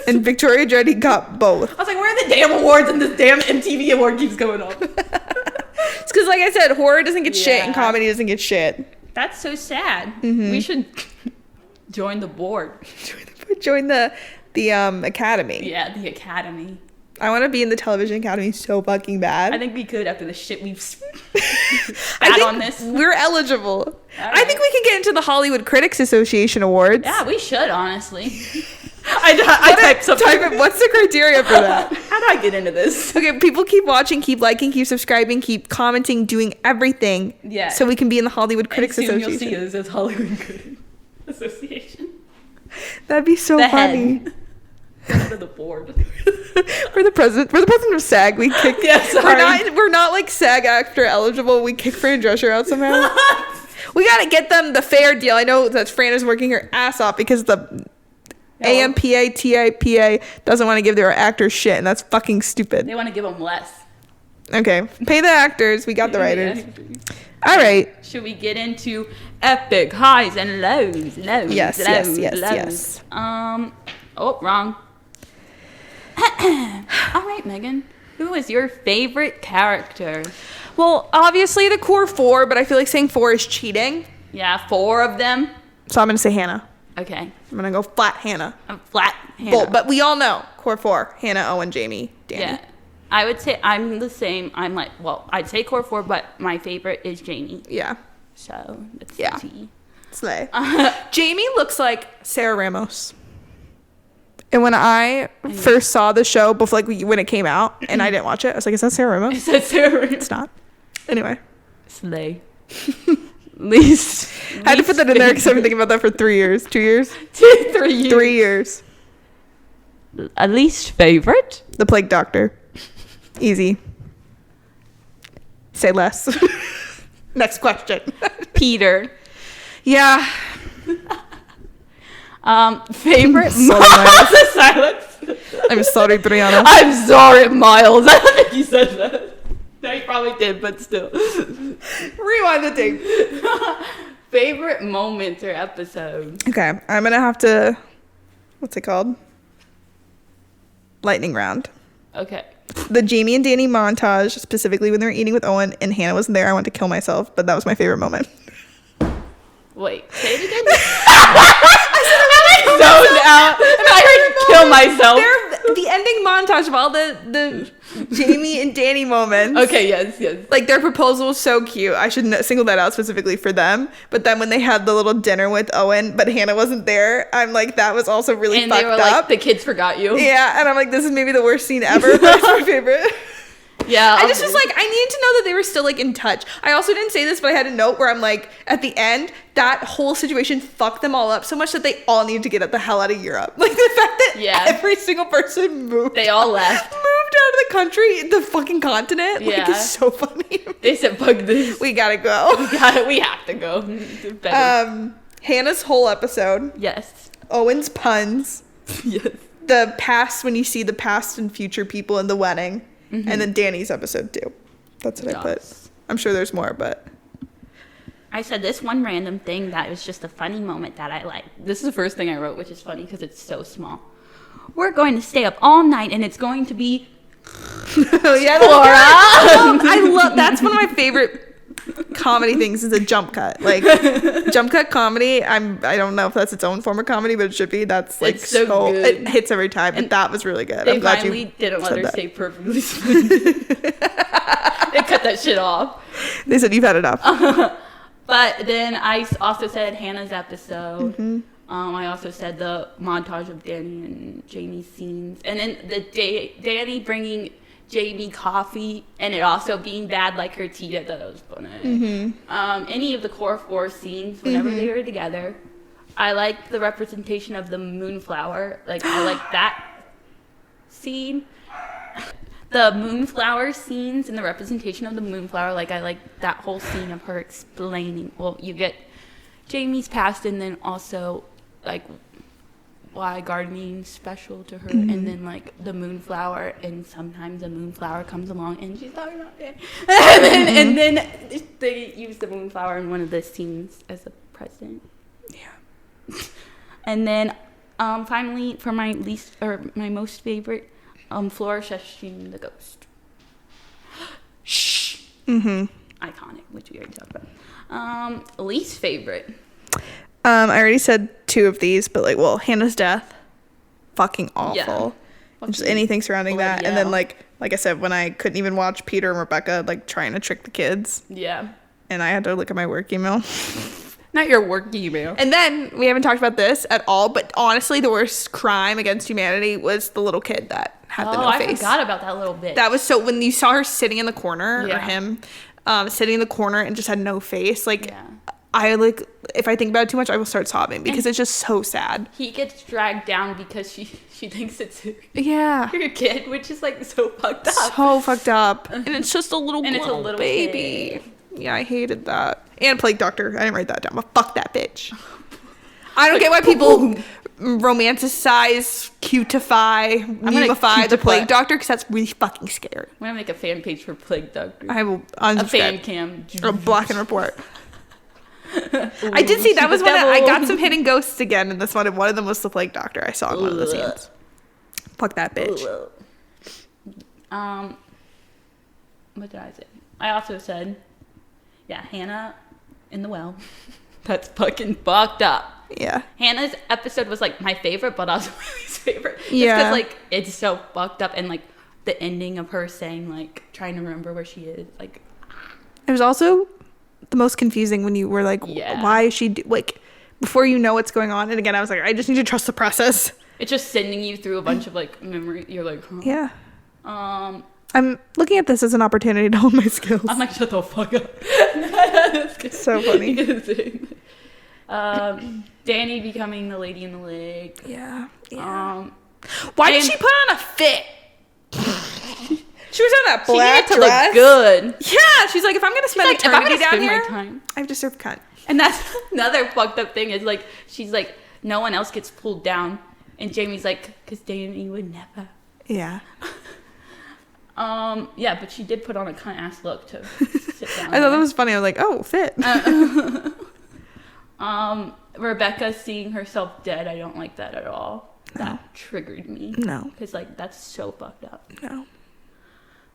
[SPEAKER 1] And Victoria Petretti got both.
[SPEAKER 2] I was like, where are the damn awards and this damn MTV award keeps going on?
[SPEAKER 1] It's because, like I said, horror doesn't get shit and comedy doesn't get shit.
[SPEAKER 2] That's so sad. We should join the board.
[SPEAKER 1] Join the academy.
[SPEAKER 2] Yeah, the academy.
[SPEAKER 1] I want to be in the television academy so fucking bad.
[SPEAKER 2] I think we could after the shit we've
[SPEAKER 1] I
[SPEAKER 2] spat
[SPEAKER 1] think
[SPEAKER 2] on this.
[SPEAKER 1] We're eligible.
[SPEAKER 2] Right.
[SPEAKER 1] I think we can get into the Hollywood Critics Association Awards.
[SPEAKER 2] Yeah, we should, honestly. I typed something.
[SPEAKER 1] What's the criteria for that?
[SPEAKER 2] How do I get into this?
[SPEAKER 1] Okay, people keep watching, keep liking, keep subscribing, keep commenting, doing everything.
[SPEAKER 2] Yeah.
[SPEAKER 1] So we can be in the Hollywood Critics
[SPEAKER 2] and soon
[SPEAKER 1] Association.
[SPEAKER 2] You'll see us as Hollywood Critics Association.
[SPEAKER 1] That'd be so
[SPEAKER 2] The
[SPEAKER 1] funny.
[SPEAKER 2] Head of the board.
[SPEAKER 1] We're the president. We're the president of SAG. We kick.
[SPEAKER 2] Yeah, sorry.
[SPEAKER 1] We're not like SAG actor eligible. We kick Fran Drescher out somehow. We gotta get them the fair deal. I know that Fran is working her ass off because the AMPA, TIPA doesn't want to give their actors shit, and that's fucking stupid.
[SPEAKER 2] They want to give them less.
[SPEAKER 1] Okay, pay the actors. We got the writers. All right.
[SPEAKER 2] Should we get into epic highs and lows?
[SPEAKER 1] Yes.
[SPEAKER 2] Oh, wrong. All right, Megan. Who is your favorite character?
[SPEAKER 1] Well, obviously the core 4, but I feel like saying 4 is cheating.
[SPEAKER 2] Yeah, 4 of them.
[SPEAKER 1] So I'm gonna say Hannah.
[SPEAKER 2] Okay.
[SPEAKER 1] I'm gonna go flat Hannah.
[SPEAKER 2] I'm flat Hannah.
[SPEAKER 1] Bold, but we all know core 4: Hannah, Owen, Jamie, Dani.
[SPEAKER 2] Yeah. I would say I'm the same. I'm like, well, I'd say core 4, but my favorite is Jamie.
[SPEAKER 1] Yeah.
[SPEAKER 2] So that's
[SPEAKER 1] Yeah.
[SPEAKER 2] easy.
[SPEAKER 1] Slay. Jamie looks like Sarah Ramos. And when I first saw the show, before when it came out, and I didn't watch it, I was like, "Is that Sarah Ramos?"
[SPEAKER 2] Is that Sarah Ramos?
[SPEAKER 1] It's not. Anyway,
[SPEAKER 2] Slay. Least.
[SPEAKER 1] I had to put that in there because I've been thinking about that for 3 years, 2 years,
[SPEAKER 2] 3 years.
[SPEAKER 1] 3 years.
[SPEAKER 2] At least favorite?
[SPEAKER 1] The Plague Doctor. Easy. Say less. Next question.
[SPEAKER 2] Peter.
[SPEAKER 1] Yeah.
[SPEAKER 2] Favorite
[SPEAKER 1] Miles.
[SPEAKER 2] Silence.
[SPEAKER 1] I'm sorry, Brianna.
[SPEAKER 2] I'm sorry, Miles. I don't think you said that. No, you probably did, but still.
[SPEAKER 1] Rewind the tape.
[SPEAKER 2] Favorite moments or episodes?
[SPEAKER 1] Okay, I'm gonna have to. What's it called? Lightning round.
[SPEAKER 2] Okay.
[SPEAKER 1] The Jamie and Dani montage, specifically when they were eating with Owen and Hannah wasn't there. I wanted to kill myself, but that was my favorite moment.
[SPEAKER 2] Wait, say it again. I zoned out, and I heard kill myself.
[SPEAKER 1] the ending montage of all the Jamie and Dani moments.
[SPEAKER 2] Okay, yes.
[SPEAKER 1] Like, their proposal was so cute. I should single that out specifically for them. But then when they had the little dinner with Owen, but Hannah wasn't there, I'm like, that was also really fucked up. And they were like,
[SPEAKER 2] the kids forgot you.
[SPEAKER 1] Yeah, and I'm like, this is maybe the worst scene ever, but it's my favorite.
[SPEAKER 2] Yeah.
[SPEAKER 1] I just was like, I needed to know that they were still, like, in touch. I also didn't say this, but I had a note where I'm like, at the end, that whole situation fucked them all up so much that they all needed to get the hell out of Europe. Like, the fact that every single person moved.
[SPEAKER 2] They all left.
[SPEAKER 1] Moved out of the country, the fucking continent. Yeah. Like, it's so funny.
[SPEAKER 2] They said, fuck this.
[SPEAKER 1] We gotta go.
[SPEAKER 2] We have to go.
[SPEAKER 1] Hannah's whole episode.
[SPEAKER 2] Yes.
[SPEAKER 1] Owen's puns.
[SPEAKER 2] Yes.
[SPEAKER 1] The past, when you see the past and future people in the wedding. Mm-hmm. And then Dani's episode too. That's what I put. I'm sure there's more, but
[SPEAKER 2] I said this one random thing that was just a funny moment that I liked. This is the first thing I wrote, which is funny because it's so small. We're going to stay up all night, and it's going to be
[SPEAKER 1] Flora. I love that's one of my favorite comedy things is a jump cut. Like jump cut comedy. I don't know if that's its own form of comedy, but it should be. That's like
[SPEAKER 2] it's so good.
[SPEAKER 1] It hits every time, and that was really good.
[SPEAKER 2] I'm glad you didn't let her stay perfectly splendid. They cut that shit off.
[SPEAKER 1] They said you've had enough.
[SPEAKER 2] But then I also said Hannah's episode. Mm-hmm. I also said the montage of Dani and Jamie's scenes, and then the Dani bringing Jamie coffee and it also being bad like her tea. I thought that was funny. Mm-hmm. Any of the core 4 scenes whenever they were together. I liked the representation of the moonflower. Like I like that scene. The moonflower scenes and the representation of the moonflower. Like I like that whole scene of her explaining. Well, you get Jamie's past and then also like why gardening's special to her, and then like the moonflower, and sometimes a moonflower comes along and she's talking about it, and then they use the moonflower in one of the scenes as a present. Yeah. And then finally for my most favorite, Flora shushing the ghost. Shh. Iconic, which we already talked about. Least favorite.
[SPEAKER 1] I already said 2 of these, but like, well, Hannah's death, fucking awful. Yeah. Just anything surrounding that. And then like I said, when I couldn't even watch Peter and Rebecca like trying to trick the kids. Yeah. And I had to look at my work email.
[SPEAKER 2] Not your work email.
[SPEAKER 1] And then we haven't talked about this at all, but honestly, the worst crime against humanity was the little kid that had the no face.
[SPEAKER 2] I forgot about that little bit.
[SPEAKER 1] That was so, when you saw her sitting in the corner, or him sitting in the corner and just had no face, like. Yeah. I like, if I think about it too much, I will start sobbing because it's just so sad.
[SPEAKER 2] He gets dragged down because she thinks it's her kid, which is like so fucked up.
[SPEAKER 1] So fucked up. And it's just a little baby. Kid. Yeah, I hated that. And Plague Doctor. I didn't write that down, but fuck that bitch. I don't get why people romanticize, cutify, memify the Plague Doctor, because that's really fucking scary.
[SPEAKER 2] I'm going to make a fan page for Plague Doctor.
[SPEAKER 1] I will
[SPEAKER 2] unsubscribe. A fan cam.
[SPEAKER 1] Or block and report. Ooh, I did see that was one I got some hidden ghosts again in this one, and one of them was the Plague Doctor I saw in one of the scenes. Fuck that bitch.
[SPEAKER 2] What did I say? I also said, Hannah in the well. That's fucking fucked up. Yeah. Hannah's episode was like my favorite, but also my least favorite. Yeah. Because like it's so fucked up, and like the ending of her saying like trying to remember where she is, like.
[SPEAKER 1] It was also the most confusing when you were like, why is she like, before you know what's going on. And again, I was like, I just need to trust the process.
[SPEAKER 2] It's just sending you through a bunch of like memory. You're like, huh?
[SPEAKER 1] Yeah. I'm looking at this as an opportunity to hone my skills.
[SPEAKER 2] I'm like, shut the fuck up.
[SPEAKER 1] So funny.
[SPEAKER 2] Dani becoming the lady in the lake.
[SPEAKER 1] Yeah. Why did she put on a fit? She was in that black dress.
[SPEAKER 2] Look good.
[SPEAKER 1] Yeah, she's like, if I'm gonna spend eternity down here, I have to serve cunt.
[SPEAKER 2] And that's another fucked up thing is like, she's like, no one else gets pulled down, and Jamie's like, because Dani would never.
[SPEAKER 1] Yeah.
[SPEAKER 2] Yeah, but she did put on a cunt ass look to sit down.
[SPEAKER 1] I thought that was funny. I was like, oh, fit.
[SPEAKER 2] Rebecca seeing herself dead, I don't like that at all.
[SPEAKER 1] No.
[SPEAKER 2] That triggered me.
[SPEAKER 1] No.
[SPEAKER 2] Because like that's so fucked up.
[SPEAKER 1] No.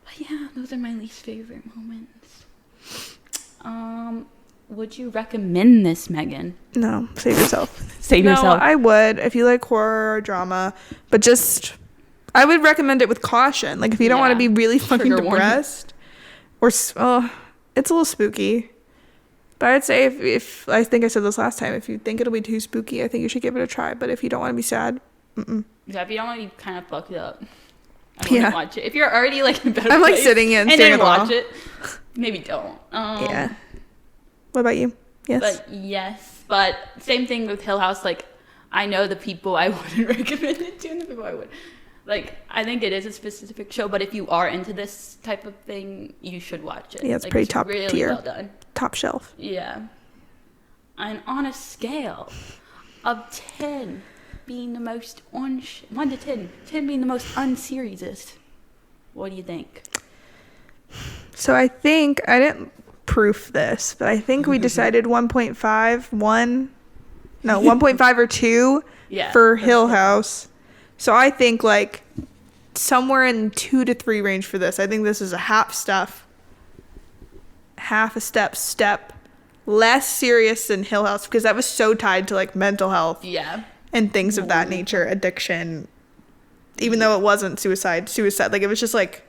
[SPEAKER 2] But yeah, those are my least favorite moments. Would you recommend this, Megan?
[SPEAKER 1] No, save yourself.
[SPEAKER 2] Save yourself.
[SPEAKER 1] I would if you like horror or drama, but just I would recommend it with caution. Like, if you don't want to be really fucking
[SPEAKER 2] Trigger warning.
[SPEAKER 1] depressed, or it's a little spooky. But I'd say if I think I said this last time, if you think it'll be too spooky, I think you should give it a try. But if you don't want to be sad,
[SPEAKER 2] Yeah, if you don't want to be kind of fucked up, I wouldn't watch it. If you're already like in a better
[SPEAKER 1] I'm like
[SPEAKER 2] place
[SPEAKER 1] sitting and
[SPEAKER 2] and
[SPEAKER 1] staring
[SPEAKER 2] then
[SPEAKER 1] at the
[SPEAKER 2] watch
[SPEAKER 1] wall.
[SPEAKER 2] it, maybe don't.
[SPEAKER 1] Yeah. What about you? Yes.
[SPEAKER 2] But yes, but same thing with Hill House. Like, I know the people I wouldn't recommend it to, and the people I would. Like, I think it is a specific show, but if you are into this type of thing, you should watch it.
[SPEAKER 1] Yeah, it's
[SPEAKER 2] like,
[SPEAKER 1] pretty top
[SPEAKER 2] really
[SPEAKER 1] tier.
[SPEAKER 2] well done.
[SPEAKER 1] Top shelf.
[SPEAKER 2] Yeah. And on a scale of 10 being the most 1 to 10, 10 being the most unseriesous, what do you think?
[SPEAKER 1] So I think I didn't proof this, but I think we decided 1.5 or 2 for Hill House. So I think like somewhere in 2 to 3 range for this. I think this is a half a step less serious than Hill House, because that was so tied to like mental health and things of that nature, addiction, even though it wasn't suicide, like it was just like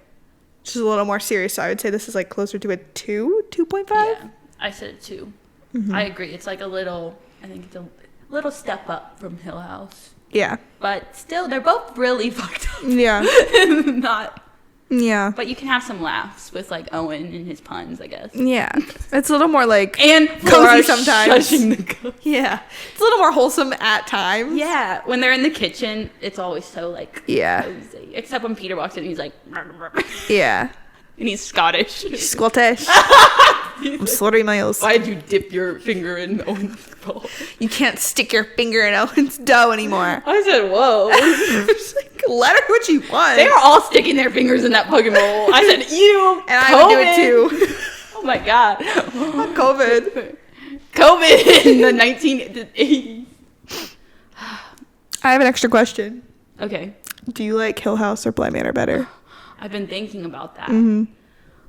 [SPEAKER 1] a little more serious. So I would say this is like closer to a 2.5.
[SPEAKER 2] Yeah, I said 2. I agree. It's like I think it's a little step up from Hill House.
[SPEAKER 1] Yeah.
[SPEAKER 2] But still, they're both really fucked up.
[SPEAKER 1] Yeah. Yeah.
[SPEAKER 2] But you can have some laughs with like Owen and his puns, I guess.
[SPEAKER 1] Yeah. It's a little more like
[SPEAKER 2] and
[SPEAKER 1] cozy sometimes.
[SPEAKER 2] The
[SPEAKER 1] yeah. It's a little more wholesome at times.
[SPEAKER 2] Yeah. When they're in the kitchen, it's always so like cozy. Except when Peter walks in and he's like
[SPEAKER 1] yeah.
[SPEAKER 2] And he's Scottish.
[SPEAKER 1] Scottish. I'm slaughtering miles.
[SPEAKER 2] Why'd you dip your finger in Owen's bowl?
[SPEAKER 1] You can't stick your finger in Owen's dough anymore.
[SPEAKER 2] I said, whoa.
[SPEAKER 1] Like, let her what you want.
[SPEAKER 2] They were all sticking their fingers in that fucking bowl. I said, ew.
[SPEAKER 1] And I would do it too.
[SPEAKER 2] Oh my God.
[SPEAKER 1] COVID
[SPEAKER 2] in the 1980s.
[SPEAKER 1] I have an extra question.
[SPEAKER 2] Okay.
[SPEAKER 1] Do you like Hill House or Bly Manor better?
[SPEAKER 2] I've been thinking about that.
[SPEAKER 1] Mm-hmm.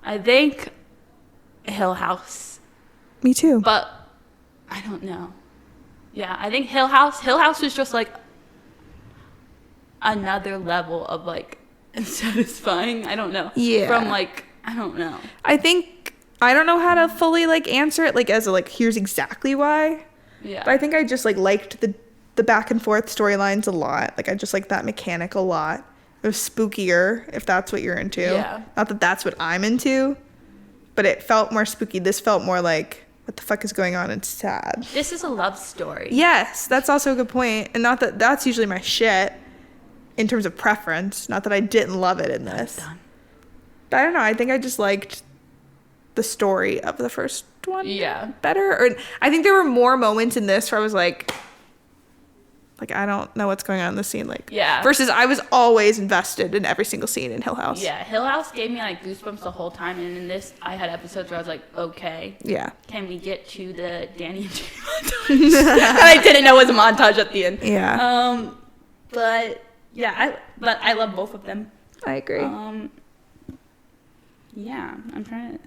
[SPEAKER 2] I think Hill House.
[SPEAKER 1] Me too.
[SPEAKER 2] But I don't know. Yeah, I think Hill House was just like another level of like satisfying. I don't know.
[SPEAKER 1] Yeah.
[SPEAKER 2] From like, I don't know.
[SPEAKER 1] I think I don't know how to fully like answer it like as a like here's exactly why.
[SPEAKER 2] Yeah.
[SPEAKER 1] But I think I just like liked the back and forth storylines a lot. Like I just like that mechanic a lot. It was spookier, if that's what you're into.
[SPEAKER 2] Yeah.
[SPEAKER 1] Not that that's what I'm into, but it felt more spooky. This felt more like, what the fuck is going on? It's sad.
[SPEAKER 2] This is a love story.
[SPEAKER 1] Yes, that's also a good point. And not that that's usually my shit in terms of preference. Not that I didn't love it in this. But I don't know. I think I just liked the story of the first one better. Or I think there were more moments in this where I was like I don't know what's going on in the scene. Versus I was always invested in every single scene in Hill House.
[SPEAKER 2] Yeah, Hill House gave me like goosebumps the whole time, and in this I had episodes where I was like, okay, can we get to the Dani and Jamie montage? And I didn't know it was a montage at the end.
[SPEAKER 1] Yeah.
[SPEAKER 2] But yeah, I love both of them.
[SPEAKER 1] I agree.
[SPEAKER 2] Yeah, I'm trying to.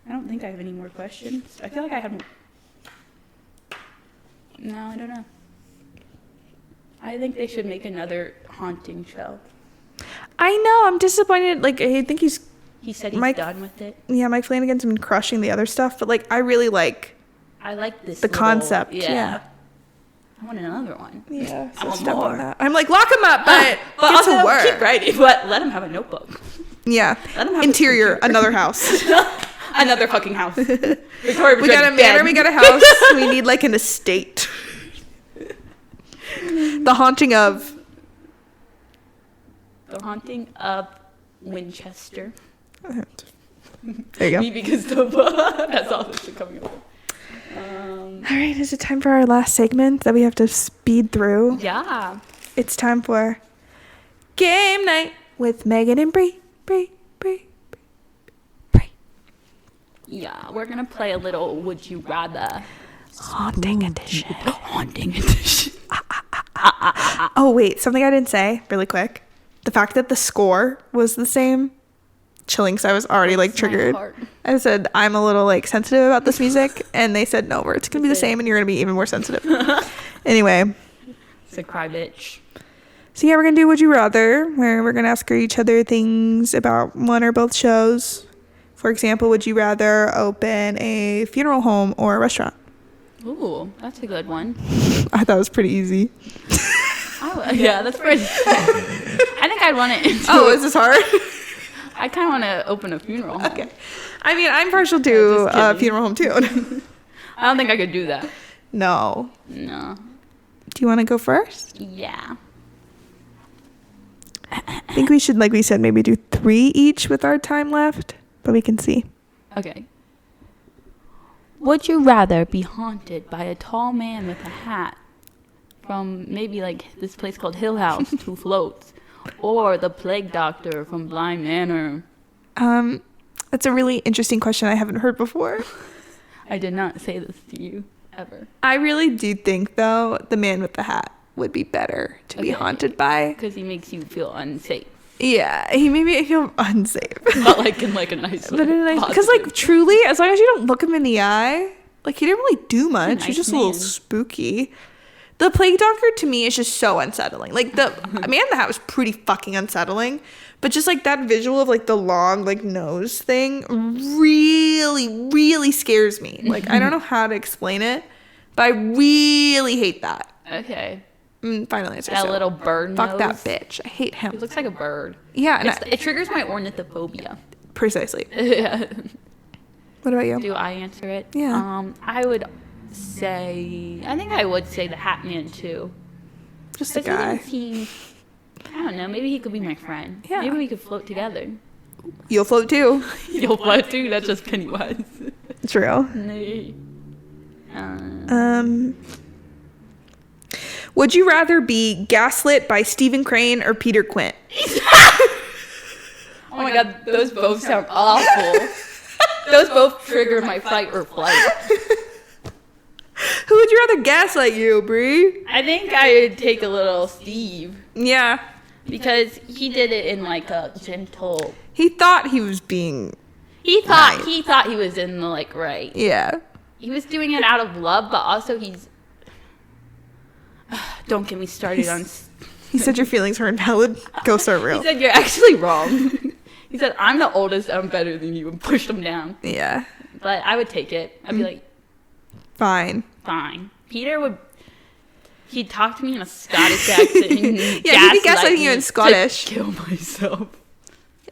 [SPEAKER 2] I don't think I have any more questions. I feel like I have. No, I don't know. I think they should make another haunting show.
[SPEAKER 1] I know. I'm disappointed. Like, I think he
[SPEAKER 2] said he's done with it.
[SPEAKER 1] Yeah, Mike Flanagan's been crushing the other stuff, but like, I really like.
[SPEAKER 2] I like this.
[SPEAKER 1] The concept.
[SPEAKER 2] Yeah. I want another one.
[SPEAKER 1] Yeah.
[SPEAKER 2] I want more.
[SPEAKER 1] On that. I'm like, lock him up, but
[SPEAKER 2] also
[SPEAKER 1] to work.
[SPEAKER 2] Keep writing. But let him have a notebook.
[SPEAKER 1] Yeah.
[SPEAKER 2] Let him have
[SPEAKER 1] interior. Another house.
[SPEAKER 2] Another fucking house.
[SPEAKER 1] We got a manor. We got a house. We need like an estate. The haunting of
[SPEAKER 2] Winchester.
[SPEAKER 1] There you go.
[SPEAKER 2] Me because that's all that's coming up.
[SPEAKER 1] All right, is it time for our last segment that we have to speed through?
[SPEAKER 2] Yeah.
[SPEAKER 1] It's time for game night with Megan and Bree.
[SPEAKER 2] Yeah, we're gonna play a little Would You Rather.
[SPEAKER 1] Haunting edition.
[SPEAKER 2] Ah.
[SPEAKER 1] Oh, wait. Something I didn't say really quick. The fact that the score was the same. Chilling, because I was already like triggered. I said, I'm a little like sensitive about this music. And they said, no, it's going to be the same and you're going to be even more sensitive. Anyway.
[SPEAKER 2] It's a cry bitch.
[SPEAKER 1] So yeah, we're gonna do Would You Rather, where we're gonna ask each other things about one or both shows. For example, would you rather open a funeral home or a restaurant?
[SPEAKER 2] Ooh, that's a good one.
[SPEAKER 1] I thought it was pretty easy.
[SPEAKER 2] Yeah, that's pretty. I think I'd want it.
[SPEAKER 1] Oh, is this hard?
[SPEAKER 2] I kind of want to open a funeral home.
[SPEAKER 1] Okay. I mean, I'm partial to a funeral home too.
[SPEAKER 2] I don't think I could do that.
[SPEAKER 1] No.
[SPEAKER 2] No.
[SPEAKER 1] Do you want to go first?
[SPEAKER 2] Yeah.
[SPEAKER 1] I think we should, like we said, maybe do 3 each with our time left, but we can see.
[SPEAKER 2] Okay. Would you rather be haunted by a tall man with a hat from maybe like this place called Hill House who floats, or the plague doctor from Blind Manor?
[SPEAKER 1] That's a really interesting question I haven't heard before.
[SPEAKER 2] I did not say this to you ever.
[SPEAKER 1] I really do think, though, the man with the hat would be better to be haunted by.
[SPEAKER 2] Because he makes you feel unsafe.
[SPEAKER 1] Yeah, he made me feel unsafe.
[SPEAKER 2] But like in like a nice way.
[SPEAKER 1] Because like truly, as long as you don't look him in the eye, like he didn't really do much.
[SPEAKER 2] Nice
[SPEAKER 1] He's just
[SPEAKER 2] man.
[SPEAKER 1] a little spooky. The plague doctor to me is just so unsettling. Like the man in the hat was pretty fucking unsettling, but just like that visual of like the long like nose thing really scares me. Like I don't know how to explain it, but I really hate that.
[SPEAKER 2] Okay.
[SPEAKER 1] Final answer.
[SPEAKER 2] That little bird
[SPEAKER 1] Fuck
[SPEAKER 2] nose.
[SPEAKER 1] that bitch. I hate him.
[SPEAKER 2] He looks like a bird.
[SPEAKER 1] Yeah, and
[SPEAKER 2] It triggers my ornithophobia.
[SPEAKER 1] precisely.
[SPEAKER 2] Yeah.
[SPEAKER 1] What about you?
[SPEAKER 2] Do I answer it?
[SPEAKER 1] Yeah.
[SPEAKER 2] I would say, I think I would say the Hat Man too.
[SPEAKER 1] Just a guy.
[SPEAKER 2] I don't know, maybe he could be my friend.
[SPEAKER 1] Yeah.
[SPEAKER 2] Maybe we could float together.
[SPEAKER 1] You'll float too.
[SPEAKER 2] You'll float too? That's just Pennywise.
[SPEAKER 1] True.
[SPEAKER 2] Nee.
[SPEAKER 1] Would you rather be gaslit by Stephen Crane or Peter Quint?
[SPEAKER 2] Oh my god, those both sound awful. Those both trigger my fight or flight.
[SPEAKER 1] Who would you rather gaslight you, Brie?
[SPEAKER 2] I think I would take a little Steve.
[SPEAKER 1] Yeah.
[SPEAKER 2] Because he did it in like a gentle...
[SPEAKER 1] He thought he was being...
[SPEAKER 2] He thought
[SPEAKER 1] Nice.
[SPEAKER 2] he was in the like right.
[SPEAKER 1] Yeah.
[SPEAKER 2] He was doing it out of love, but also he's... Don't get me started on...
[SPEAKER 1] He said your feelings are invalid. Ghosts are real.
[SPEAKER 2] He said, you're actually wrong. He said, I'm the oldest, I'm better than you, and pushed him down.
[SPEAKER 1] Yeah.
[SPEAKER 2] But I would take it. I'd be like,
[SPEAKER 1] Fine.
[SPEAKER 2] fine. Peter would... He'd talk to me in a Scottish accent.
[SPEAKER 1] Yeah, he'd be gaslighting you in Scottish.
[SPEAKER 2] To kill myself.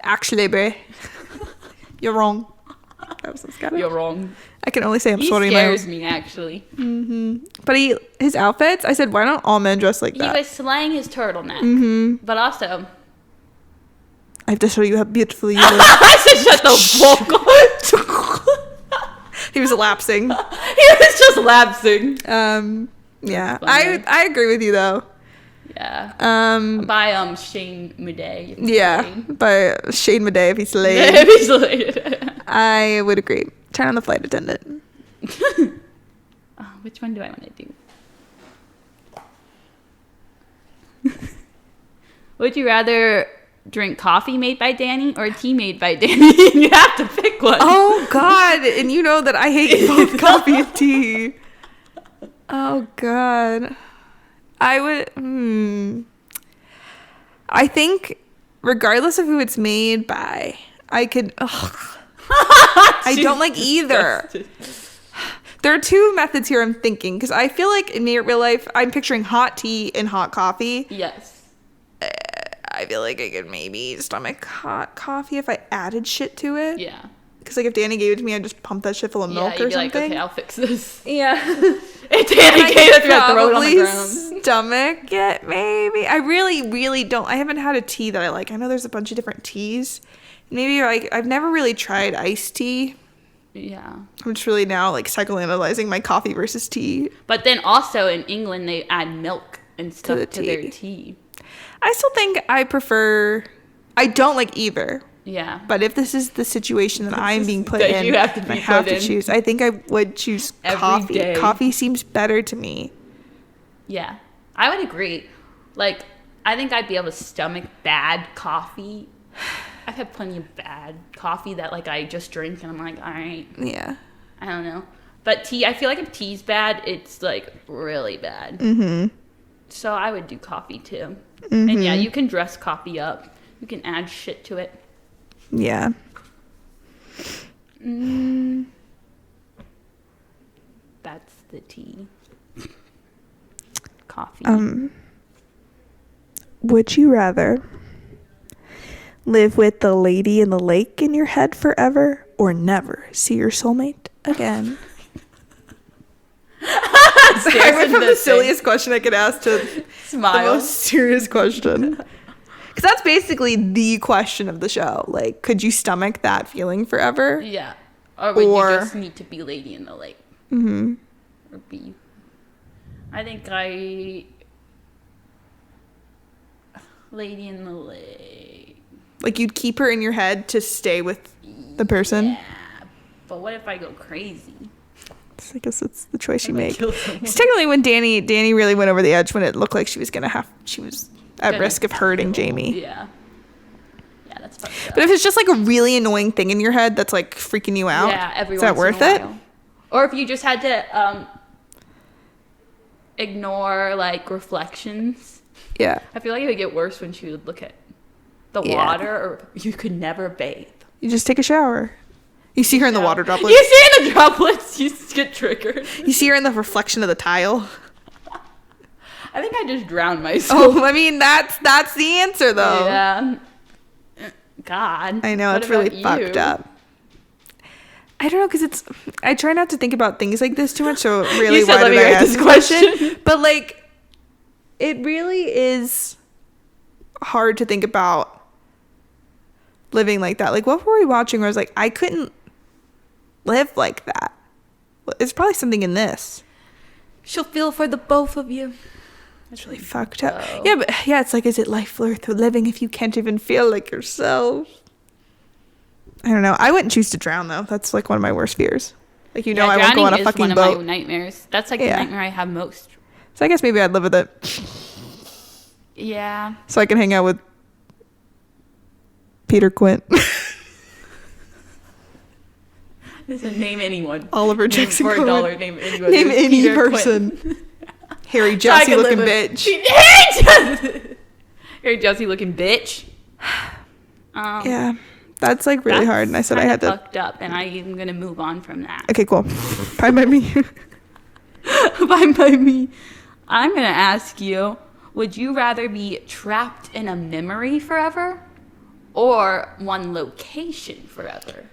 [SPEAKER 1] Actually, Brie. You're wrong. That was so Scottish.
[SPEAKER 2] You're wrong.
[SPEAKER 1] I can only say I'm
[SPEAKER 2] He
[SPEAKER 1] sorry.
[SPEAKER 2] scares me, actually.
[SPEAKER 1] But his outfits, I said, why don't all men dress like
[SPEAKER 2] He
[SPEAKER 1] that?
[SPEAKER 2] was slaying his turtleneck. But also...
[SPEAKER 1] I have to show you how beautiful you look.
[SPEAKER 2] I said, shut the fuck up.
[SPEAKER 1] He was lapsing.
[SPEAKER 2] He was just lapsing.
[SPEAKER 1] Yeah.
[SPEAKER 2] Funny.
[SPEAKER 1] I agree with you though.
[SPEAKER 2] Yeah.
[SPEAKER 1] Um,
[SPEAKER 2] By Shane Madej.
[SPEAKER 1] yeah. By Shane Madej if he's late.
[SPEAKER 2] If he's late.
[SPEAKER 1] I would agree. Turn on the flight attendant.
[SPEAKER 2] Which one do I want to do? Would you rather drink coffee made by Dani or tea made by Dani? You have to pick one.
[SPEAKER 1] Oh God. And you know that I hate both coffee and tea. Oh God. I would I think regardless of who it's made by, I could I don't like either. There are 2 methods here I'm thinking because I feel like in real life I'm picturing hot tea and hot coffee.
[SPEAKER 2] Yes.
[SPEAKER 1] I feel like I could maybe stomach hot coffee if I added shit to it.
[SPEAKER 2] Yeah.
[SPEAKER 1] Because like if Dani gave it to me, I'd just pump that shit full of milk
[SPEAKER 2] you'd
[SPEAKER 1] or
[SPEAKER 2] be
[SPEAKER 1] something.
[SPEAKER 2] like, okay, I'll fix this.
[SPEAKER 1] Yeah.
[SPEAKER 2] If Dani gave it to me, I'd throw it on the ground.
[SPEAKER 1] Stomach it, maybe. I really don't. I haven't had a tea that I like. I know there's a bunch of different teas. Maybe like I've never really tried iced tea.
[SPEAKER 2] Yeah.
[SPEAKER 1] I'm just really now like psychoanalyzing my coffee versus tea.
[SPEAKER 2] But then also in England, they add milk and stuff
[SPEAKER 1] the
[SPEAKER 2] to their
[SPEAKER 1] tea.
[SPEAKER 2] tea.
[SPEAKER 1] I still think I don't like either.
[SPEAKER 2] Yeah.
[SPEAKER 1] But if this is the situation that I'm being put
[SPEAKER 2] That
[SPEAKER 1] in,
[SPEAKER 2] you have to
[SPEAKER 1] and I
[SPEAKER 2] be
[SPEAKER 1] have
[SPEAKER 2] put
[SPEAKER 1] to
[SPEAKER 2] in.
[SPEAKER 1] choose. I think I would choose
[SPEAKER 2] Every
[SPEAKER 1] coffee.
[SPEAKER 2] day.
[SPEAKER 1] Coffee seems better to me.
[SPEAKER 2] Yeah. I would agree. Like, I think I'd be able to stomach bad coffee. I've had plenty of bad coffee that, like, I just drink and I'm like, all right.
[SPEAKER 1] Yeah.
[SPEAKER 2] I don't know. But tea, I feel like if tea's bad, it's, like, really bad.
[SPEAKER 1] Mm-hmm.
[SPEAKER 2] So I would do coffee, too. And yeah, you can dress coffee up. You can add shit to it.
[SPEAKER 1] Yeah.
[SPEAKER 2] That's the tea. Coffee.
[SPEAKER 1] Would you rather live with the lady in the lake in your head forever or never see your soulmate again? I went from the silliest question I could ask to the most serious question. Because that's basically the question of the show. Like, could you stomach that feeling forever?
[SPEAKER 2] Yeah. Or would you just need to be lady in the lake?
[SPEAKER 1] Mm-hmm.
[SPEAKER 2] Or be... I think lady in the lake.
[SPEAKER 1] Like, you'd keep her in your head to stay with the person?
[SPEAKER 2] Yeah. But what if I go crazy?
[SPEAKER 1] I guess it's the choice you make. Because technically when Dani really went over the edge when it looked like she was at risk of hurting Jamie.
[SPEAKER 2] Yeah. Yeah, that's fucked up.
[SPEAKER 1] But if it's just like a really annoying thing in your head that's like freaking you out, is that worth it?
[SPEAKER 2] Or if you just had to ignore like reflections.
[SPEAKER 1] Yeah.
[SPEAKER 2] I feel like it would get worse when she would look at the water, or you could never bathe.
[SPEAKER 1] You just take a shower. You see her in the water droplets.
[SPEAKER 2] You see her in the droplets, you get triggered.
[SPEAKER 1] You see her in the reflection of the tile.
[SPEAKER 2] I think I just drowned myself.
[SPEAKER 1] Oh, I mean, that's the answer, though.
[SPEAKER 2] Yeah. God.
[SPEAKER 1] I know, it's really fucked up. I don't know, because I try not to think about things like this too much, so really, why did I ask this question? But, like, it really is hard to think about living like that. Like, what were we watching where I was like, I couldn't live like that? It's probably something in this.
[SPEAKER 2] She'll feel for the both of you.
[SPEAKER 1] It's really fucked up. Yeah, but yeah, it's like, is it life worth living if you can't even feel like yourself? I don't know. I wouldn't choose to drown, though. That's like one of my worst fears. Like, I won't go on a fucking boat.
[SPEAKER 2] Drowning is one of my nightmares. That's like the nightmare I have most.
[SPEAKER 1] So I guess maybe I'd live with it.
[SPEAKER 2] Yeah.
[SPEAKER 1] So I can hang out with Peter Quint.
[SPEAKER 2] Listen, name anyone.
[SPEAKER 1] Oliver Jackson.
[SPEAKER 2] For $1, name anyone.
[SPEAKER 1] Name any person. Harry Jesse looking bitch.
[SPEAKER 2] Harry Jesse looking bitch.
[SPEAKER 1] Yeah. That's like really hard, and I said I had to.
[SPEAKER 2] Fucked up, and I am gonna move on from that.
[SPEAKER 1] Okay, cool. Bye by me.
[SPEAKER 2] Bye by me. I'm gonna ask you: would you rather be trapped in a memory forever, or one location forever?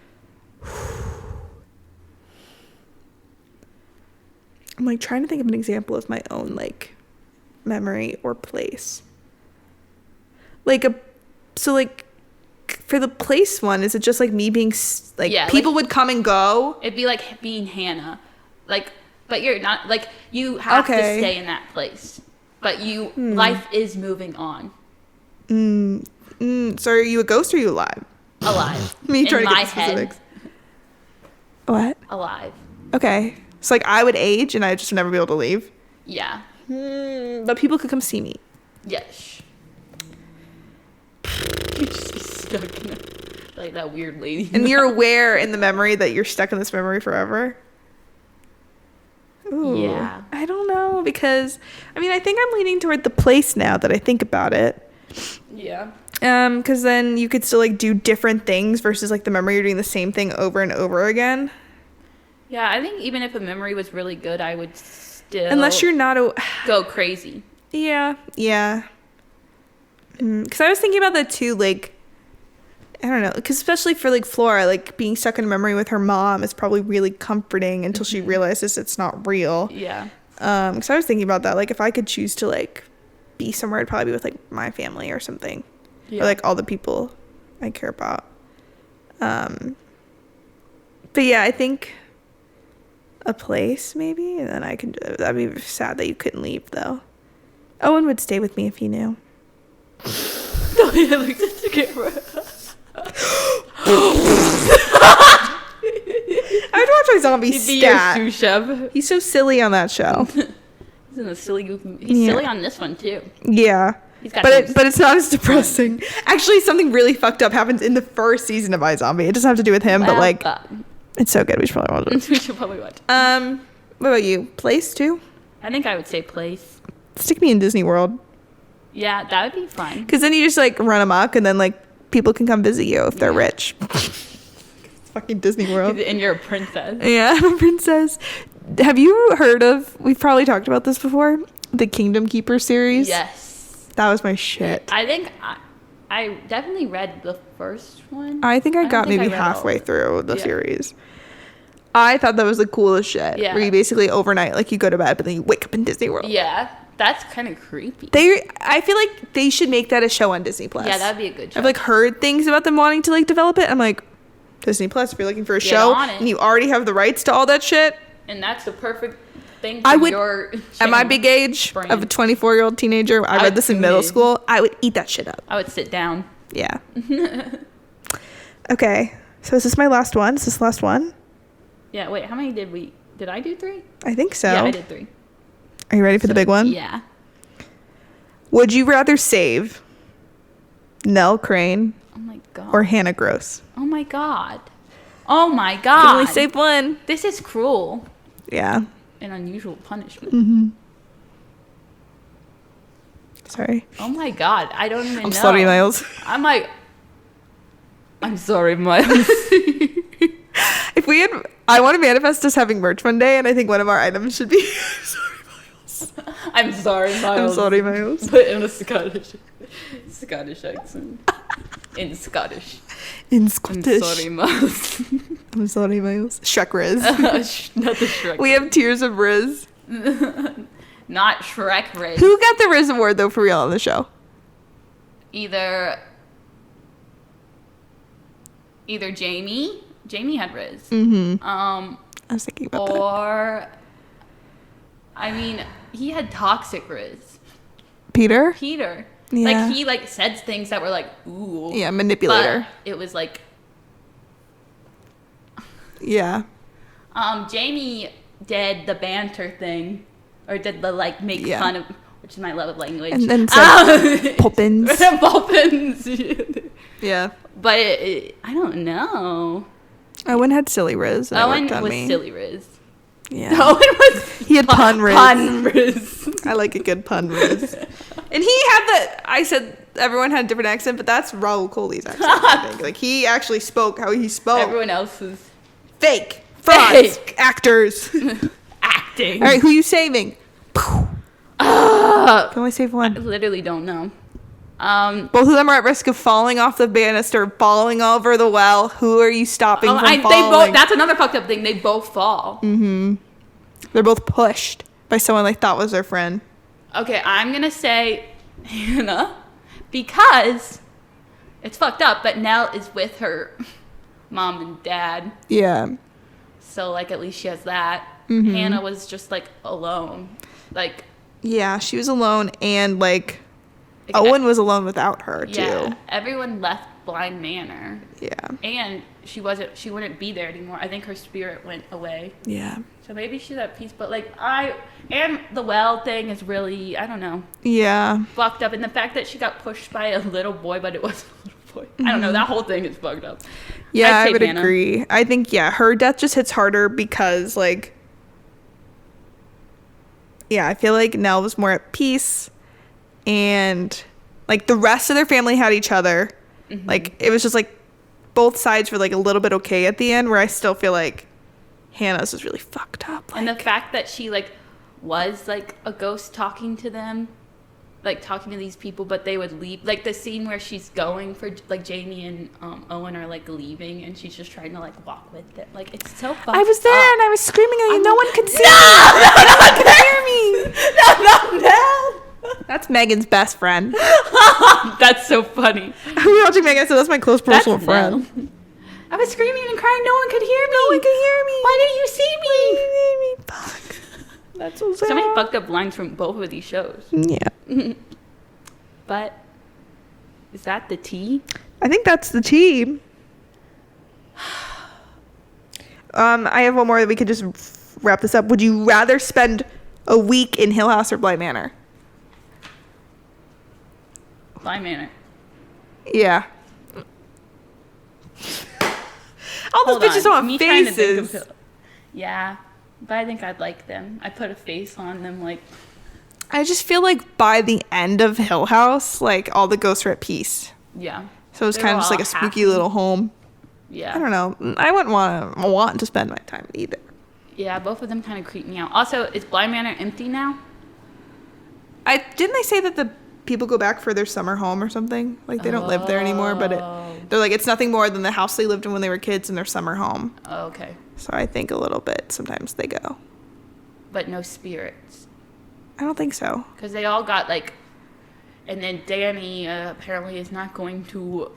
[SPEAKER 1] I'm like trying to think of an example of my own like memory or place. For the place one, is it just like me being like people would come and go?
[SPEAKER 2] It'd be like being Hannah, like, but you're not like you have to stay in that place, but life is moving on.
[SPEAKER 1] So are you a ghost or are you alive?
[SPEAKER 2] Alive.
[SPEAKER 1] Me trying to get the specifics. What?
[SPEAKER 2] Alive.
[SPEAKER 1] Okay. So like I would age and I'd just never be able to leave.
[SPEAKER 2] Yeah.
[SPEAKER 1] But people could come see me.
[SPEAKER 2] Yes. You'd just be stuck in like that weird lady.
[SPEAKER 1] And you're aware in the memory that you're stuck in this memory forever. Ooh,
[SPEAKER 2] yeah.
[SPEAKER 1] I don't know, because I mean I think I'm leaning toward the place now that I think about it.
[SPEAKER 2] Yeah.
[SPEAKER 1] Because then you could still like do different things versus like the memory you're doing the same thing over and over again.
[SPEAKER 2] Yeah, I think even if a memory was really good, I would still
[SPEAKER 1] unless you're not
[SPEAKER 2] go crazy.
[SPEAKER 1] Yeah. Because I was thinking about that too, like I don't know, because especially for like Flora, like being stuck in a memory with her mom is probably really comforting until she realizes it's not real.
[SPEAKER 2] Yeah.
[SPEAKER 1] So I was thinking about that, like if I could choose to like be somewhere, I'd probably be with like my family or something, or like all the people I care about. But yeah, I think a place maybe, and then I can. That'd be sad that you couldn't leave though. Owen would stay with me if he knew.
[SPEAKER 2] No, he looked at the camera.
[SPEAKER 1] I would watch my zombie stat.
[SPEAKER 2] Your sous chef.
[SPEAKER 1] He's so silly on that show.
[SPEAKER 2] He's in a silly goofy. He's silly on this one too.
[SPEAKER 1] Yeah. But it's not as depressing. Actually, something really fucked up happens in the first season of iZombie. It doesn't have to do with him, but like, it's so good. We should probably watch it.
[SPEAKER 2] We should probably watch it.
[SPEAKER 1] What about you? Place too?
[SPEAKER 2] I think I would say place.
[SPEAKER 1] Stick me in Disney World.
[SPEAKER 2] Yeah, that would be fun.
[SPEAKER 1] Because then you just like run amok, and then like people can come visit you if they're rich. It's fucking Disney World.
[SPEAKER 2] And you're a princess.
[SPEAKER 1] Yeah, I'm a princess. Have you heard of? We've probably talked about this before. The Kingdom Keeper series.
[SPEAKER 2] Yes.
[SPEAKER 1] That was my shit.
[SPEAKER 2] I think I definitely read the first one.
[SPEAKER 1] I think I got maybe halfway through the series. I thought that was the coolest shit. Yeah. Where you basically overnight, like you go to bed, but then you wake up in Disney World.
[SPEAKER 2] Yeah. That's kind of creepy.
[SPEAKER 1] I feel like they should make that a show on Disney Plus.
[SPEAKER 2] Yeah, that'd be a good show.
[SPEAKER 1] I've like heard things about them wanting to like develop it. I'm like, Disney Plus, if you're looking for a show and you already have the rights to all that shit.
[SPEAKER 2] And that's the perfect thing for your channel.
[SPEAKER 1] At my big age of a 24-year-old teenager, I read this in middle school, I would eat that shit up.
[SPEAKER 2] I would sit down.
[SPEAKER 1] Yeah. Okay. So is this my last one? Is this the last one?
[SPEAKER 2] Yeah, wait, how many did I do 3?
[SPEAKER 1] I think so.
[SPEAKER 2] Yeah, I did 3.
[SPEAKER 1] Are you ready for the big one?
[SPEAKER 2] Yeah.
[SPEAKER 1] Would you rather save Nell Crane or Hannah Gross?
[SPEAKER 2] Oh my god. Oh my god. You
[SPEAKER 1] only save one.
[SPEAKER 2] This is cruel.
[SPEAKER 1] Yeah.
[SPEAKER 2] An unusual punishment.
[SPEAKER 1] Mm-hmm. Sorry.
[SPEAKER 2] Oh my god. I don't even know.
[SPEAKER 1] I'm sorry, Miles.
[SPEAKER 2] I'm sorry, Miles.
[SPEAKER 1] If we had... I want to manifest us having merch one day, and I think one of our items should be...
[SPEAKER 2] I'm sorry, Miles.
[SPEAKER 1] I'm sorry, Miles.
[SPEAKER 2] But in a Scottish accent. In Scottish.
[SPEAKER 1] In Scottish.
[SPEAKER 2] I'm sorry, Miles.
[SPEAKER 1] I'm sorry, Miles. Shrek Riz.
[SPEAKER 2] Not the Shrek.
[SPEAKER 1] We have Tears of Riz.
[SPEAKER 2] Not Shrek Riz.
[SPEAKER 1] Who got the Riz award, though, for real on the show?
[SPEAKER 2] Either Jamie. Jamie had Riz.
[SPEAKER 1] Mm-hmm. I was thinking about that.
[SPEAKER 2] Or... I mean, he had toxic Riz.
[SPEAKER 1] Peter?
[SPEAKER 2] Yeah. Like, he, like, said things that were, like, ooh.
[SPEAKER 1] Yeah, manipulator.
[SPEAKER 2] But it was, like...
[SPEAKER 1] Yeah.
[SPEAKER 2] Jamie did the banter thing. Or did the, like, make fun of... Which is my love of language.
[SPEAKER 1] And then said Poppins.
[SPEAKER 2] Poppins.
[SPEAKER 1] Yeah.
[SPEAKER 2] But I don't know.
[SPEAKER 1] Owen had silly Riz.
[SPEAKER 2] Owen was silly Riz.
[SPEAKER 1] Yeah.
[SPEAKER 2] Owen was...
[SPEAKER 1] He had pun Riz.
[SPEAKER 2] Pun Riz.
[SPEAKER 1] I like a good pun Riz. And he had the... I said everyone had a different accent, but that's Raul Coley's accent, I think. Like, he actually spoke how he spoke.
[SPEAKER 2] Everyone else was...
[SPEAKER 1] Fake. Frauds. Actors.
[SPEAKER 2] Acting.
[SPEAKER 1] All right, who are you saving? Can only save one.
[SPEAKER 2] I literally don't know.
[SPEAKER 1] Both of them are at risk of falling off the banister, falling over the well. Who are you stopping from falling?
[SPEAKER 2] That's another fucked up thing. They both fall.
[SPEAKER 1] Mm-hmm. They're both pushed by someone they thought was their friend.
[SPEAKER 2] Okay, I'm going to say Hannah because it's fucked up, but Nell is with her mom and dad.
[SPEAKER 1] Yeah.
[SPEAKER 2] So, like, at least she has that.
[SPEAKER 1] Mm-hmm.
[SPEAKER 2] Hannah was just, like, alone. Like...
[SPEAKER 1] Yeah, she was alone, and, like Owen was alone without her, too.
[SPEAKER 2] Yeah, everyone left Blind Manor.
[SPEAKER 1] Yeah.
[SPEAKER 2] And she wouldn't be there anymore. I think her spirit went away.
[SPEAKER 1] Yeah.
[SPEAKER 2] So maybe she's at peace, but, like, and the well thing is really, I don't know.
[SPEAKER 1] Yeah.
[SPEAKER 2] Fucked up. And the fact that she got pushed by a little boy, but it wasn't a little boy. Mm-hmm. I don't know. That whole thing is fucked up.
[SPEAKER 1] Yeah, I would agree. I think, her death just hits harder because, like, I feel like Nell was more at peace, and, like, the rest of their family had each other. Mm-hmm. Like, it was just, like, both sides were, like, a little bit okay at the end, where I still feel like Hannah's was really fucked up. Like,
[SPEAKER 2] and the fact that she, like, was, like, a ghost talking to them, like, talking to these people, but they would leave. Like, the scene where she's going for, like, Jamie and Owen are, like, leaving, and she's just trying to, like, walk with them. Like, it's so fucked up.
[SPEAKER 1] I was there, and I was screaming at you. No one could see me.
[SPEAKER 2] No
[SPEAKER 1] one could hear me.
[SPEAKER 2] No.
[SPEAKER 1] That's Megan's best friend.
[SPEAKER 2] That's so funny.
[SPEAKER 1] I was watching Megan, so that's my close personal friend.
[SPEAKER 2] Nell. I was screaming and crying. No one could hear me.
[SPEAKER 1] No one could hear me.
[SPEAKER 2] Why didn't you see me?
[SPEAKER 1] Why didn't you hear me? Fuck. That's so sad.
[SPEAKER 2] So many fucked up lines from both of these shows.
[SPEAKER 1] Yeah.
[SPEAKER 2] But is that the tea?
[SPEAKER 1] I think that's the tea. I have one more that we could just wrap this up. Would you rather spend a week in Hill House or Bly Manor?
[SPEAKER 2] Bly Manor.
[SPEAKER 1] Yeah. All those bitches want faces.
[SPEAKER 2] Yeah, but I think I'd like them. I put a face on them, like...
[SPEAKER 1] I just feel like by the end of Hill House, like all the ghosts are at peace.
[SPEAKER 2] Yeah.
[SPEAKER 1] So it's kind of just like a spooky little home.
[SPEAKER 2] Yeah.
[SPEAKER 1] I don't know. I wouldn't want to spend my time either.
[SPEAKER 2] Yeah, both of them kind of creep me out. Also, is Bly Manor empty now?
[SPEAKER 1] Didn't they say that the people go back for their summer home or something? Like they don't live there anymore, but they're like it's nothing more than the house they lived in when they were kids in their summer home.
[SPEAKER 2] Oh, okay.
[SPEAKER 1] So I think a little bit sometimes they go.
[SPEAKER 2] But no spirits.
[SPEAKER 1] I don't think so.
[SPEAKER 2] Because they all got like, and then Dani apparently is not going to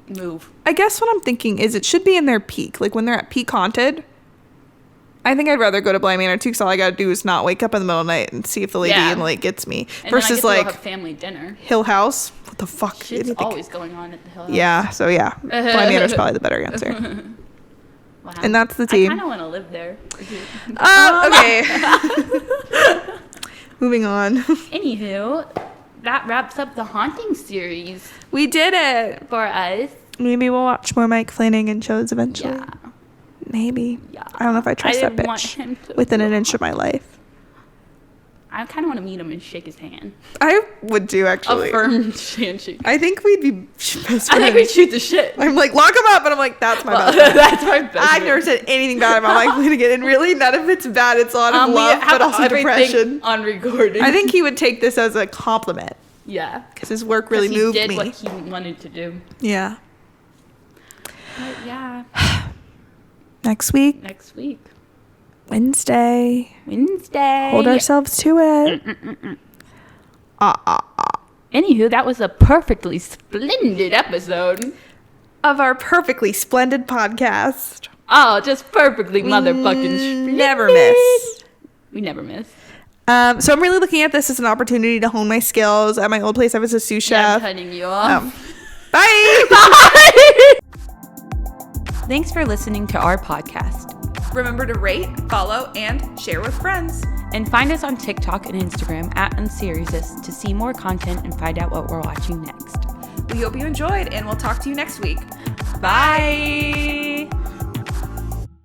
[SPEAKER 2] move.
[SPEAKER 1] I guess what I'm thinking is it should be in their peak, like when they're at peak haunted. I think I'd rather go to Bly Manor too, because all I gotta do is not wake up in the middle of the night and see if the lady in the lake gets me.
[SPEAKER 2] And
[SPEAKER 1] versus
[SPEAKER 2] then I get to
[SPEAKER 1] like
[SPEAKER 2] have family dinner.
[SPEAKER 1] Hill House. What the fuck?
[SPEAKER 2] Shit's always going on at the Hill House.
[SPEAKER 1] Yeah. So yeah, Bly Manor's probably the better answer.
[SPEAKER 2] Wow.
[SPEAKER 1] And that's the team.
[SPEAKER 2] I kind of want to live there.
[SPEAKER 1] Okay. Moving on.
[SPEAKER 2] Anywho, that wraps up the haunting series.
[SPEAKER 1] We did it.
[SPEAKER 2] For us.
[SPEAKER 1] Maybe we'll watch more Mike Flanagan shows eventually.
[SPEAKER 2] Yeah.
[SPEAKER 1] Maybe.
[SPEAKER 2] Yeah.
[SPEAKER 1] I don't know if I trust that bitch within an inch of my life.
[SPEAKER 2] I kind of want to meet him and shake his hand.
[SPEAKER 1] I would do, actually.
[SPEAKER 2] A firm handshake.
[SPEAKER 1] I think we'd be best friends.
[SPEAKER 2] I think we'd shoot the shit.
[SPEAKER 1] I'm like, lock him up. And I'm like, that's my best friend.
[SPEAKER 2] That's my best
[SPEAKER 1] I've never said anything bad about Mike Flanagan. And really, none of it's bad. It's a lot of love, but also depression.
[SPEAKER 2] On recording.
[SPEAKER 1] I think he would take this as a compliment.
[SPEAKER 2] Yeah.
[SPEAKER 1] Because his work really moved me.
[SPEAKER 2] He did what he wanted to do.
[SPEAKER 1] Yeah.
[SPEAKER 2] But yeah.
[SPEAKER 1] Next week. Wednesday. Hold ourselves to it.
[SPEAKER 2] Anywho, that was a perfectly splendid episode
[SPEAKER 1] of our perfectly splendid podcast.
[SPEAKER 2] Oh, just perfectly motherfucking splendid.
[SPEAKER 1] Never miss.
[SPEAKER 2] We never miss.
[SPEAKER 1] So I'm really looking at this as an opportunity to hone my skills. At my old place, I was a sous chef.
[SPEAKER 2] Yeah, I'm cutting you off.
[SPEAKER 1] Bye.
[SPEAKER 2] Bye.
[SPEAKER 3] Thanks for listening to our podcast.
[SPEAKER 1] Remember to rate, follow, and share with friends.
[SPEAKER 3] And find us on TikTok and Instagram at unseriesous to see more content and find out what we're watching next.
[SPEAKER 1] We hope you enjoyed, and we'll talk to you next week.
[SPEAKER 3] Bye.